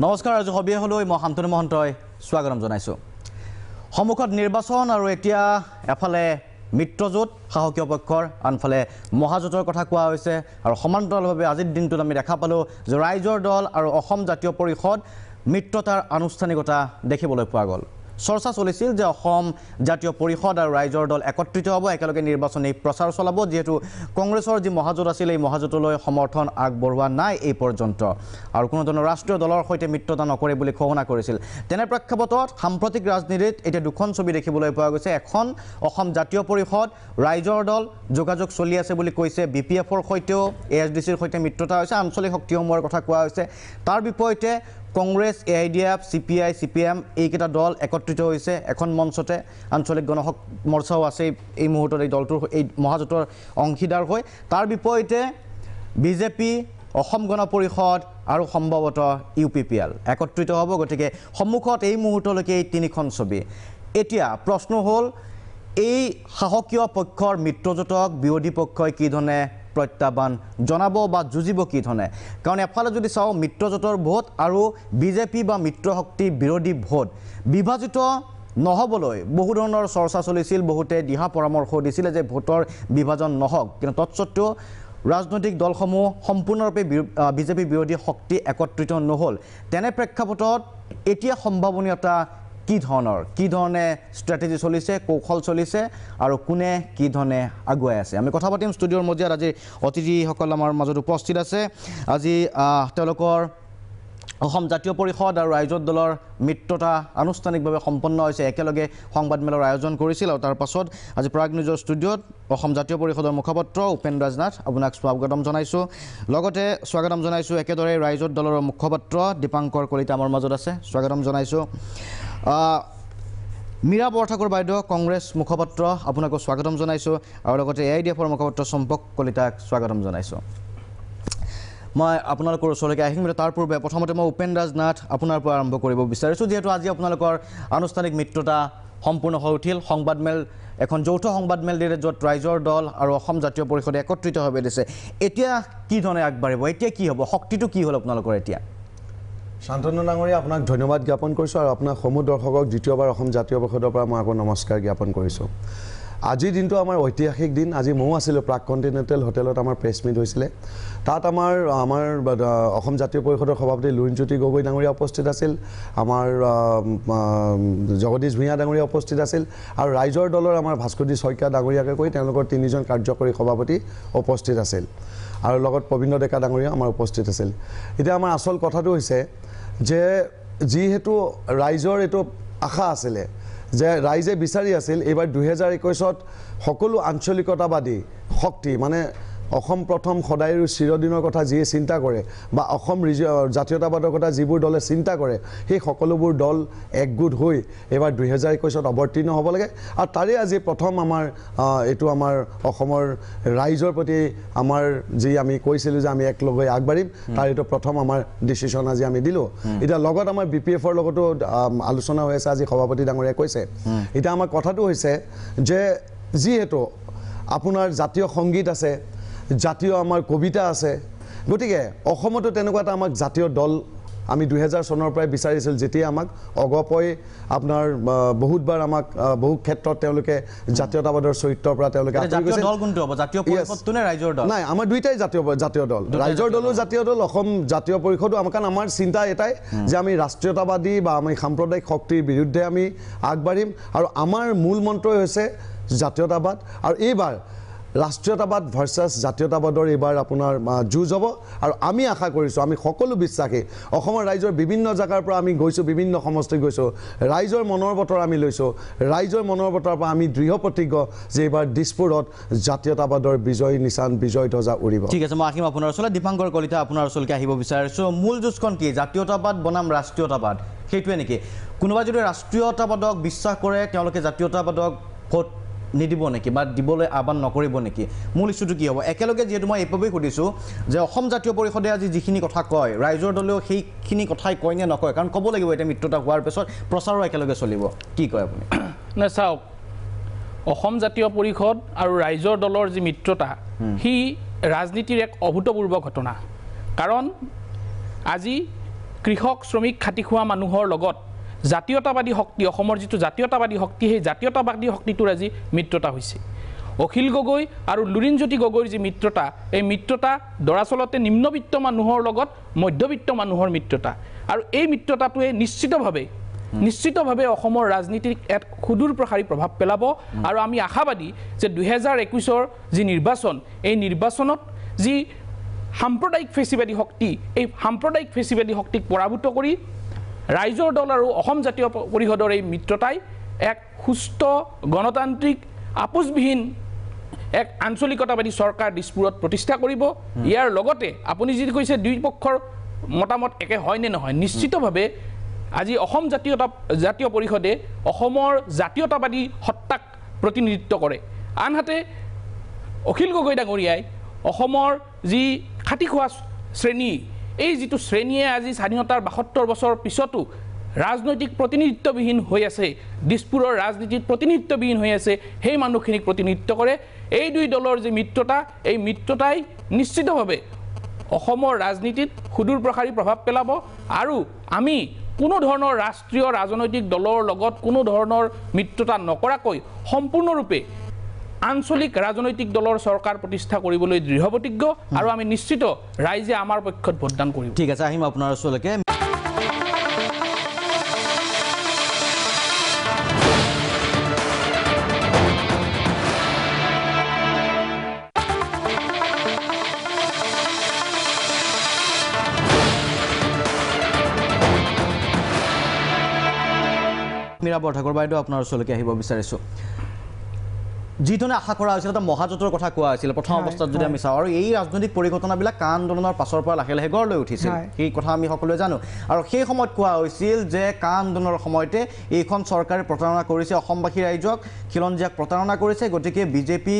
নমস্কাৰ আজি হবিয়ে হলৈ মই শান্তনু মহন্তই স্বাগতম জনাইছো সমুখত নিৰ্বাচন আৰু এতিয়া এফালে মিত্ৰজোঁট সাহকীয় পক্ষৰ আনফালে মহাজোঁটৰ কথা কোৱা হৈছে আৰু সমান্তৰালভাৱে আজিৰ দিনটোত আমি দেখা পালো যে ৰাইজৰ দল আৰু অসম জাতীয় পৰিষদ মিত্ৰতাৰ আনুষ্ঠানিকতা দেখিবলৈ পোৱা গ'ল চৰ্চা চলিছিল যে অসম জাতীয় পৰিষদ আৰু ৰাইজৰ দল একত্ৰিত হ'ব একেলগে নিৰ্বাচনী প্ৰচাৰ চলাব যেহেতু কংগ্ৰেছৰ যি মহাজোঁট আছিল এই মহাজোঁটলৈ সমৰ্থন আগবঢ়োৱা নাই এই পৰ্যন্ত আৰু কোনো ধৰণৰ ৰাষ্ট্ৰীয় দলৰ সৈতে মিত্ৰতা নকৰে বুলি ঘোষণা কৰিছিল তেনে প্ৰেক্ষাপটত সাম্প্ৰতিক ৰাজনীতিত এতিয়া দুখন ছবি দেখিবলৈ পোৱা গৈছে এখন অসম জাতীয় পৰিষদ ৰাইজৰ দল যোগাযোগ চলি আছে বুলি কৈছে বিপিএফৰ সৈতেও এএছডিচিৰ সৈতে মিত্ৰতা হৈছে আঞ্চলিক শক্তিসমূহৰ কথা কোৱা হৈছে তাৰ বিপৰীতে কংগ্ৰেছ এআইডিএফ চিপিআই চিপিএম এইকেইটা দল একত্ৰিত হৈছে এখন মঞ্চতে আঞ্চলিক গণহক মৰ্চাও আছে এই মুহূৰ্তত এই দলটোৰ এই মহাজোঁটৰ অংশীদাৰ হৈ তাৰ বিপৰীতে বিজেপি অসম গণ পৰিষদ আৰু সম্ভৱতঃ ইউপিপিএল একত্ৰিত হ'ব গতিকে সন্মুখত এই মুহূৰ্তলৈকে এই তিনিখন ছবি এতিয়া প্ৰশ্ন হ'ল এই সাহকীয় পক্ষৰ মিত্ৰজোঁটক বিৰোধী পক্ষই কি ধৰণে প্ৰত্যাহ্বান জনাব বা যুঁজিব কি ধৰণে কাৰণ এফালে যদি চাওঁ মিত্ৰজোঁটৰ ভোট আৰু বিজেপি বা মিত্ৰশক্তি বিৰোধী ভোট বিভাজিত নহ'বলৈ বহু ধৰণৰ চৰ্চা চলিছিল বহুতে দিহা পৰামৰ্শ দিছিলে যে ভোটৰ বিভাজন নহওক কিন্তু তৎসত্ত্বেও ৰাজনৈতিক দলসমূহ সম্পূৰ্ণৰূপে বিজেপি বিৰোধী শক্তি একত্ৰিত নহ'ল তেনে প্ৰেক্ষাপটত এতিয়া সম্ভাৱনীয়তা কি ধৰণে ষ্ট্ৰেটেজি চলিছে কৌশল চলিছে আৰু কোনে কি ধৰণে আগুৱাই আছে আমি কথা পাতিম ষ্টুডিঅ'ৰ মজিয়াত আজি অতিথিসকল আমাৰ মাজত উপস্থিত আছে আজি তেওঁলোকৰ অসম জাতীয় পৰিষদ আৰু ৰাইজৰ দলৰ মিত্ৰতা আনুষ্ঠানিকভাৱে সম্পন্ন হৈছে একেলগে সংবাদমেলৰ আয়োজন কৰিছিল আৰু তাৰ পাছত আজি প্ৰাগ নিউজৰ ষ্টুডিঅ'ত অসম জাতীয় পৰিষদৰ মুখপাত্ৰ উপেন ৰাজনাথ আপোনাক স্বাগতম জনাইছোঁ লগতে স্বাগতম জনাইছোঁ একেদৰে ৰাইজৰ দলৰ মুখপাত্ৰ দীপাংকৰ কলিতা আমাৰ মাজত আছে স্বাগতম জনাইছোঁ মীৰা বৰঠাকুৰ বাইদেউ কংগ্ৰেছ মুখপাত্ৰ আপোনাকো স্বাগতম জনাইছোঁ আৰু লগতে এআইডিএফৰ মুখপাত্ৰ চম্পক কলিতাক স্বাগতম জনাইছোঁ মই আপোনালোকৰ ওচৰলৈকে আহিম তাৰ পূৰ্বে প্ৰথমতে মই উপেন ৰাজনাথ আপোনাৰ পৰা আৰম্ভ কৰিব বিচাৰিছোঁ যিহেতু আজি আপোনালোকৰ আনুষ্ঠানিক মিত্ৰতা সম্পূৰ্ণ হৈ উঠিল সংবাদমেল এখন যৌথ সংবাদমেল দিলে য'ত ৰাইজৰ দল আৰু অসম জাতীয় পৰিষদে একত্ৰিতভাৱে দিছে এতিয়া কি ধৰণে আগবাঢ়িব এতিয়া কি হ'ব শক্তিটো কি হ'ল আপোনালোকৰ এতিয়া শান্তনু ডাঙৰীয়া আপোনাক ধন্যবাদ জ্ঞাপন কৰিছোঁ আৰু আপোনাক সমূহ দৰ্শকক দ্বিতীয়বাৰ অসম জাতীয় পৰিষদৰ পৰা মই আকৌ নমস্কাৰ জ্ঞাপন কৰিছোঁ আজিৰ দিনটো আমাৰ ঐতিহাসিক দিন আজি ময়ো আছিলোঁ প্ৰাক কণ্টিনেণ্টেল হোটেলত আমাৰ প্ৰেছ মিট হৈছিলে তাত আমাৰ অসম জাতীয় পৰিষদৰ সভাপতি লুৰিণজ্যোতি গগৈ ডাঙৰীয়া উপস্থিত আছিল আমাৰ জগদীশ ভূঞা ডাঙৰীয়া উপস্থিত আছিল আৰু ৰাইজৰ দলৰ আমাৰ ভাস্কৰজী শইকীয়া ডাঙৰীয়াকে কৈ তেওঁলোকৰ তিনিজন কাৰ্যকৰী সভাপতি উপস্থিত আছিল আৰু লগত প্ৰবীন্দ্ৰ ডেকা ডাঙৰীয়া আমাৰ উপস্থিত আছিল এতিয়া আমাৰ আচল কথাটো হৈছে যে যিহেতু ৰাইজৰ এইটো আশা আছিলে যে ৰাইজে বিচাৰি আছিল এইবাৰ 2021ত সকলো আঞ্চলিকতাবাদী শক্তি মানে অসম প্ৰথম সদায় চিৰদিনৰ কথা যিয়ে চিন্তা কৰে বা অসম জাতীয়তাবাদৰ কথা যিবোৰ দলে চিন্তা কৰে সেই সকলোবোৰ দল একগোট হৈ এইবাৰ 2021ত অৱতীৰ্ণ হ'ব লাগে আৰু তাৰে আজি প্ৰথম আমাৰ এইটো আমাৰ অসমৰ ৰাইজৰ প্ৰতি আমাৰ যি আমি কৈছিলোঁ যে আমি একলগ হৈ আগবাঢ়িম তাৰ এইটো প্ৰথম আমাৰ ডিচিশ্যন আজি আমি দিলোঁ এতিয়া লগত আমাৰ বিপিএফৰ লগতো আলোচনা হৈ আছে আজি সভাপতি ডাঙৰীয়াই কৈছে এতিয়া আমাৰ কথাটো হৈছে যে যিহেতু আপোনাৰ জাতীয় সংগীত আছে জাতীয় আমাৰ কবিতা আছে গতিকে অসমতো তেনেকুৱা এটা আমাক জাতীয় দল আমি 2000 চনৰ পৰাই বিচাৰিছিল যেতিয়া আমাক অগপই আপোনাৰ বহুতবাৰ আমাক বহু ক্ষেত্ৰত তেওঁলোকে জাতীয়তাবাদৰ চৰিত্ৰৰ পৰা তেওঁলোকে নাই আমাৰ দুইটাই জাতীয় দল ৰাইজৰ দলো জাতীয় দল অসম জাতীয় পৰিষদো কাৰণ আমাৰ চিন্তা এটাই যে আমি ৰাষ্ট্ৰীয়তাবাদী বা আমি সাম্প্ৰদায়িক শক্তিৰ বিৰুদ্ধে আমি আগবাঢ়িম আৰু আমাৰ মূল মন্ত্ৰই হৈছে জাতীয়তাবাদ আৰু এইবাৰ ৰাষ্ট্ৰীয়তাবাদ ভাৰ্চাছ জাতীয়তাবাদৰ এইবাৰ আপোনাৰ যুঁজ হ'ব আৰু আমি আশা কৰিছোঁ আমি সকলো বিশ্বাসী অসমৰ ৰাইজৰ বিভিন্ন জেগাৰ পৰা আমি গৈছোঁ বিভিন্ন সমষ্টিত গৈছোঁ ৰাইজৰ মনৰ বতৰ আমি লৈছোঁ ৰাইজৰ মনৰ বতৰৰ পৰা আমি দৃঢ় প্ৰতিজ্ঞ যে এইবাৰ দিছপুৰত জাতীয়তাবাদৰ বিজয় নিশান বিজয় ধ্বজা উৰিব ঠিক আছে মই আহিম আপোনাৰ ওচৰলৈ দীপাংকৰ কলিতা আপোনাৰ ওচৰলৈকে আহিব বিচাৰিছোঁ মূল যুঁজখন কি জাতীয়তাবাদ বনাম ৰাষ্ট্ৰীয়তাবাদ সেইটোৱে নেকি কোনোবাই যদি ৰাষ্ট্ৰীয়তাবাদক বিশ্বাস কৰে তেওঁলোকে জাতীয়তাবাদক ভোট নিদিব নেকি বা দিবলৈ আহ্বান নকৰিব নেকি মূল ইস্যুটো কি হ'ব একেলগে যিহেতু মই এইভাৱেই সুধিছোঁ যে অসম জাতীয় পৰিষদে আজি যিখিনি কথা কয় ৰাইজৰ দলেও সেইখিনি কথাই কয় নে নকয় কাৰণ ক'ব লাগিব এতিয়া মিত্ৰতা হোৱাৰ পিছত প্ৰচাৰো একেলগে চলিব কি কয় আপুনি নে চাওক অসম জাতীয় পৰিষদ আৰু ৰাইজৰ দলৰ যি মিত্ৰতা সি ৰাজনীতিৰ এক অভূতপূৰ্ব ঘটনা কাৰণ আজি কৃষক শ্ৰমিক খাটি খোৱা মানুহৰ লগত জাতীয়তাবাদী শক্তি অসমৰ যিটো জাতীয়তাবাদী শক্তি সেই জাতীয়তাবাদী শক্তিটোৰ আজি মিত্ৰতা হৈছে অখিল গগৈ আৰু লুৰিণজ্যোতি গগৈৰ যি মিত্ৰতা এই মিত্ৰতা দৰাচলতে নিম্নবিত্ত মানুহৰ লগত মধ্যবিত্ত মানুহৰ মিত্ৰতা আৰু এই মিত্ৰতাটোৱে নিশ্চিতভাৱে অসমৰ ৰাজনীতিক এক সুদূৰ প্ৰসাৰী প্ৰভাৱ পেলাব আৰু আমি আশাবাদী যে 2021ৰ যি নিৰ্বাচন এই নিৰ্বাচনত যি সাম্প্ৰদায়িক ফেচিবাদী শক্তি এই সাম্প্ৰদায়িক ফেচিবাদী শক্তিক পৰাভূত কৰি ৰাইজৰ দল আৰু অসম জাতীয় পৰিষদৰ এই মিত্ৰতাই এক সুস্থ গণতান্ত্ৰিক আপোচবিহীন এক আঞ্চলিকতাবাদী চৰকাৰ দিছপুৰত প্ৰতিষ্ঠা কৰিব ইয়াৰ লগতে আপুনি যি কৈছে দুই পক্ষৰ মতামত একে হয় নে নহয় নিশ্চিতভাৱে আজি অসম জাতীয় পৰিষদে অসমৰ জাতীয়তাবাদী সত্তাক প্ৰতিনিধিত্ব কৰে আনহাতে অখিল গগৈ ডাঙৰীয়াই অসমৰ যি খাটি খোৱা শ্ৰেণী এই যিটো শ্ৰেণীয়ে আজি স্বাধীনতাৰ 72 বছৰ পিছতো ৰাজনৈতিক প্ৰতিনিধিত্ববিহীন হৈ আছে দিছপুৰৰ ৰাজনীতিত প্ৰতিনিধিত্ববিহীন হৈ আছে সেই মানুহখিনিক প্ৰতিনিধিত্ব কৰে এই দুই দলৰ যি মিত্ৰতা এই মিত্ৰতাই নিশ্চিতভাৱে অসমৰ ৰাজনীতিত সুদূৰ প্ৰসাৰী প্ৰভাৱ পেলাব আৰু আমি কোনো ধৰণৰ ৰাষ্ট্ৰীয় ৰাজনৈতিক দলৰ লগত কোনো ধৰণৰ মিত্ৰতা নকৰাকৈ সম্পূৰ্ণৰূপে আঞ্চলিক ৰাজনৈতিক দলৰ চৰকাৰ প্ৰতিষ্ঠা কৰিবলৈ দৃঢ়প্ৰতিজ্ঞ আৰু আমি নিশ্চিত ৰাইজে আমাৰ পক্ষত ভোটদান কৰিব ঠিক আছে আহিম আপোনাৰ ওচৰলৈকে মীৰা বৰঠাকুৰ বাইদেউ আপোনাৰ ওচৰলৈকে আহিব বিচাৰিছোঁ যিধৰণে আশা কৰা হৈছিল এটা মহাজোঁটৰ কথা কোৱা হৈছিল প্ৰথম অৱস্থাত যদি আমি চাওঁ আৰু এই ৰাজনৈতিক পৰিঘটনাবিলাক কা আন্দোলনৰ পাছৰ পৰা লাহে লাহে গঢ় লৈ উঠিছিল সেই কথা আমি সকলোৱে জানো আৰু সেই সময়ত কোৱা হৈছিল যে কা আন্দোলনৰ সময়তে এইখন চৰকাৰে প্ৰতাৰণা কৰিছে অসমবাসী ৰাইজক খিলঞ্জীয়াক প্ৰতাৰণা কৰিছে গতিকে বিজেপি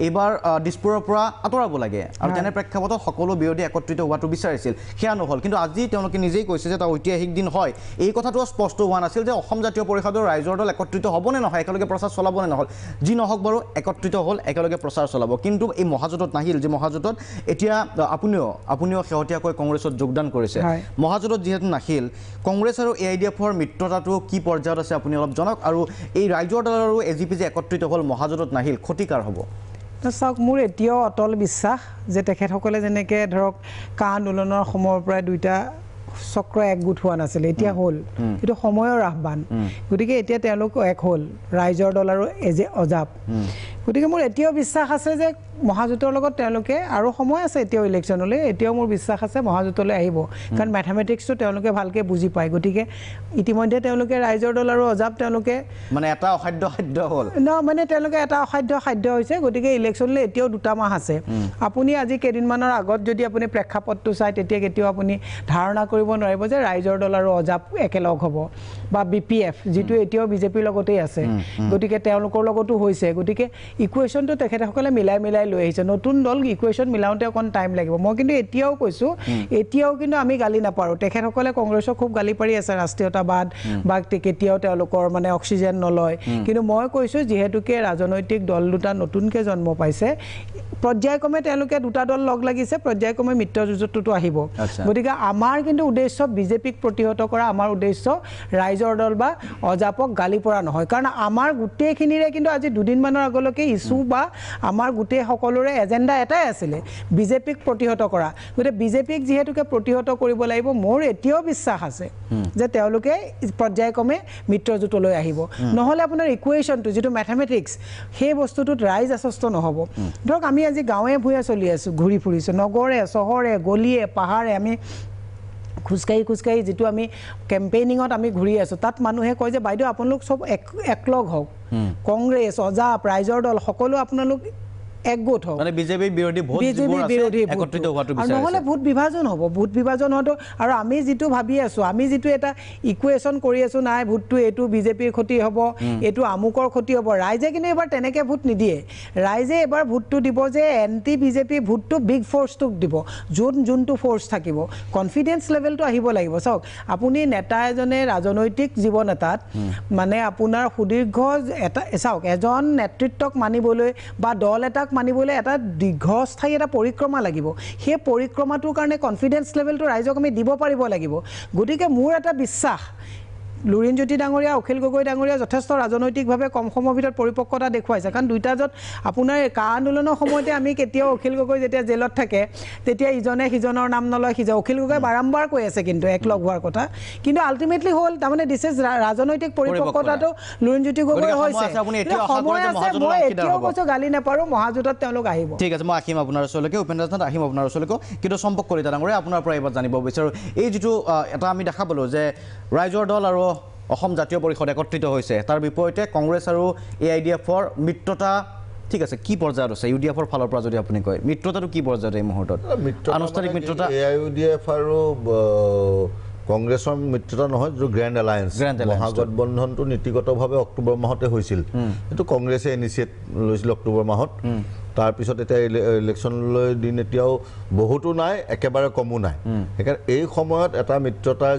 এইবাৰ দিছপুৰৰ পৰা আঁতৰাব লাগে আৰু তেনে প্ৰেক্ষাপটত সকলো বিৰোধী একত্ৰিত হোৱাটো বিচাৰিছিল সেয়া নহ'ল কিন্তু আজি তেওঁলোকে নিজেই কৈছে যে এটা ঐতিহাসিক দিন হয় এই কথাটো স্পষ্ট হোৱা নাছিল যে অসম জাতীয় পৰিষদৰ ৰাইজৰ দল একত্ৰিত হ'বনে নহয় একেলগে প্ৰচাৰ চলাবনে নহ'ল যি নহওক বাৰু একত্ৰিত হ'ল একেলগে প্ৰচাৰ চলাব কিন্তু এই মহাজোঁটত নাহিল যে মহাজোঁটত এতিয়া আপুনিও শেহতীয়াকৈ কংগ্ৰেছত যোগদান কৰিছে মহাজোঁটত যিহেতু নাহিল কংগ্ৰেছ আৰু AIDFৰ মিত্ৰতাটো কি পৰ্যায়ত আছে আপুনি অলপ জনাওক আৰু এই ৰাইজৰ দল আৰু AGP যে একত্ৰিত হ'ল মহাজোঁটত নাহিল ক্ষতিকাৰ হ'ব চাওক মোৰ এতিয়াও অটল বিশ্বাস যে তেখেতসকলে যেনেকৈ ধৰক কা আন্দোলনৰ সময়ৰ পৰা দুইটা চক্ৰ একগোট হোৱা নাছিলে এতিয়া হ'ল এইটো সময়ৰ আহ্বান গতিকে এতিয়া তেওঁলোক এক হ'ল ৰাইজৰ দল আৰু অজাপ গতিকে মোৰ এতিয়াও বিশ্বাস আছে যে মহাজোঁটৰ লগত তেওঁলোকে আৰু সময় আছে এতিয়াও ইলেকশ্যনলৈ এতিয়াও মোৰ বিশ্বাস আছে মহাজোঁটলৈ আহিব কাৰণ মেথামেটিক্সটো তেওঁলোকে ভালকৈ বুজি পায় গতিকে ইতিমধ্যে তেওঁলোকে ৰাইজৰ দল আৰু অজাপ তেওঁলোকে মানে এটা অসাধ্য সাধ্য হ'ল মানে তেওঁলোকে এটা অসাধ্য সাধ্য হৈছে গতিকে ইলেকশ্যনলৈ এতিয়াও 2 মাহ আছে আপুনি আজি কেইদিনমানৰ আগত যদি আপুনি প্ৰেক্ষাপটটো চাই তেতিয়া কেতিয়াও আপুনি ধাৰণা কৰিব নোৱাৰিব যে ৰাইজৰ দল আৰু অজাপ একেলগ হ'ব বা BPF যিটো এতিয়াও বিজেপিৰ লগতেই আছে গতিকে তেওঁলোকৰ লগতো হৈছে গতিকে ইকুৱেশ্যনটো তেখেতসকলে মিলাই লৈ আহিছে নতুন দল ইকুৱেশ্যন মিলাওঁতে অকণ টাইম লাগিব মই কিন্তু এতিয়াও কৈছোঁ এতিয়াও কিন্তু আমি গালি নাপাৰোঁ তেখেতসকলে কংগ্ৰেছক খুব গালি পাৰি আছে ৰাষ্ট্ৰীয়তাবাদ বা কেতিয়াও তেওঁলোকৰ মানে অক্সিজেন নলয় কিন্তু মই কৈছোঁ যিহেতুকে ৰাজনৈতিক দল দুটা নতুনকৈ জন্ম পাইছে পৰ্যায়ক্ৰমে তেওঁলোকে দুটা দল লগ লাগিছে পৰ্যায়ক্ৰমে মিত্ৰজোঁটতো আহিব গতিকে আমাৰ কিন্তু উদ্দেশ্য বিজেপিক প্ৰতিহত কৰা আমাৰ উদ্দেশ্য ৰাইজৰ দল বা অজাপক গালি পৰা নহয় কাৰণ আমাৰ গোটেইখিনিৰে কিন্তু আজি দুদিনমানৰ আগলৈকে ইছ্যু বা আমাৰ গোটেই সকলোৰে এজেণ্ডা এটাই আছিলে বিজেপিক প্ৰতিহত কৰা গতিকে বিজেপিক যিহেতুকে প্ৰতিহত কৰিব লাগিব মোৰ এতিয়াও বিশ্বাস আছে যে তেওঁলোকে পৰ্যায়ক্ৰমে মিত্ৰজোঁটলৈ আহিব নহ'লে আপোনাৰ ইকুৱেশ্যনটো যিটো মেথামেটিক্স সেই বস্তুটোত ৰাইজ আশ্বস্ত নহ'ব ধৰক আমি আজি গাঁৱে ভূঞে চলি আছোঁ ঘূৰি ফুৰিছোঁ নগৰে চহৰে গলিয়ে পাহাৰে আমি খোজকাঢ়ি যিটো আমি কেম্পেইনিঙত আমি ঘূৰি আছোঁ তাত মানুহে কয় যে বাইদেউ আপোনালোক চব একলগ হওক কংগ্ৰেছ অজাপ ৰাইজৰ দল সকলো আপোনালোক একগোট হওক মানে বিজেপি বিৰোধী ভোট একত্ৰিত হোৱাটো বিচাৰিছে নহ'লে ভোট বিভাজন হ'ব ভোট বিভাজন হোৱাটো আৰু আমি যিটো ভাবি আছোঁ আমি যিটো এটা ইকুৱেশ্যন কৰি আছোঁ নাই ভোটটো এইটো বিজেপিৰ ক্ষতি হ'ব এইটো আমুকৰ ক্ষতি হ'ব ৰাইজে কিন্তু এবাৰ তেনেকৈ ভোট নিদিয়ে ৰাইজে এবাৰ ভোটটো দিব যে এণ্টি বিজেপি ভোটটো বিগ ফ'ৰ্চটোক দিব যোনটো ফ'ৰ্চ থাকিব কনফিডেঞ্চ লেভেলটো আহিব লাগিব চাওক আপুনি নেতা এজনে ৰাজনৈতিক জীৱন এটাত মানে আপোনাৰ সুদীৰ্ঘ এটা চাওক এজন নেতৃত্বক মানিবলৈ বা দল এটাক মানিবলৈ এটা দীৰ্ঘস্থায়ী এটা পৰিক্ৰমা লাগিব সেই পৰিক্ৰমাটোৰ কাৰণে কনফিডেন্স লেভেলটো ৰাইজক আমি দিব পাৰিব লাগিব গতিকে মোৰ এটা বিশ্বাস লুৰিণজ্যোতি ডাঙৰীয়া অখিল গগৈ ডাঙৰীয়া যথেষ্ট ৰাজনৈতিকভাৱে কম সময়ৰ ভিতৰত পৰিপক্কতা দেখুৱাইছে কাৰণ দুইটা য'ত আপোনাৰ কা আন্দোলনৰ সময়তে আমি কেতিয়াও অখিল গগৈ যেতিয়া জেলত থাকে তেতিয়া ইজনে সিজনৰ নাম নলয় সিজনে অখিল গগৈ বাৰম্বাৰ কৈ আছে কিন্তু একলগ হোৱাৰ কথা কিন্তু আল্টিমেটলি হ'ল তাৰমানে দিছ ইজ ৰাজনৈতিক পৰিপক্কতাটো লুৰিণজ্যোতি গগৈ হৈছে সময় আছে মই এতিয়াও কৈছোঁ গালি নাপাৰোঁ মহাজোঁটত তেওঁলোক আহিব ঠিক আছে মই আহিম আপোনাৰ ওচৰলৈকে উপেন্দ্ৰনাথ আহিম আপোনাৰ ওচৰলৈকে কিন্তু চম্পক কলিতা ডাঙৰীয়া আপোনাৰ পৰা এইবাৰ জানিব বিচাৰোঁ এই যিটো এটা আমি দেখা পালোঁ যে ৰাইজৰ দল আৰু অসম জাতীয় পৰিষদ একত্ৰিত হৈছে তাৰ বিপৰীতে কংগ্ৰেছ আৰু AIDFৰ মিত্ৰতা ঠিক আছে কি পৰ্যায়ত আছে UDFৰ ফালৰ পৰা যদি আপুনি কয় মিত্ৰতাটো কি পৰ্যায়ত এই মুহূৰ্তত আনুষ্ঠানিক মিত্ৰতা AIUDF আৰু কংগ্ৰেছৰ মিত্ৰতা নহয় যিটো গ্ৰেণ্ড এলায়েন্স মহাগঠবন্ধনটো নীতিগতভাৱে অক্টোবৰ মাহতে হৈছিল এইটো কংগ্ৰেছে ইনিচিয়েট লৈছিল অক্টোবৰ মাহত তাৰপিছত এতিয়া ইলেকশ্যনলৈ দিন এতিয়াও বহুতো নাই একেবাৰে কমো নাই সেইকাৰণে এই সময়ত এটা মিত্ৰতাৰ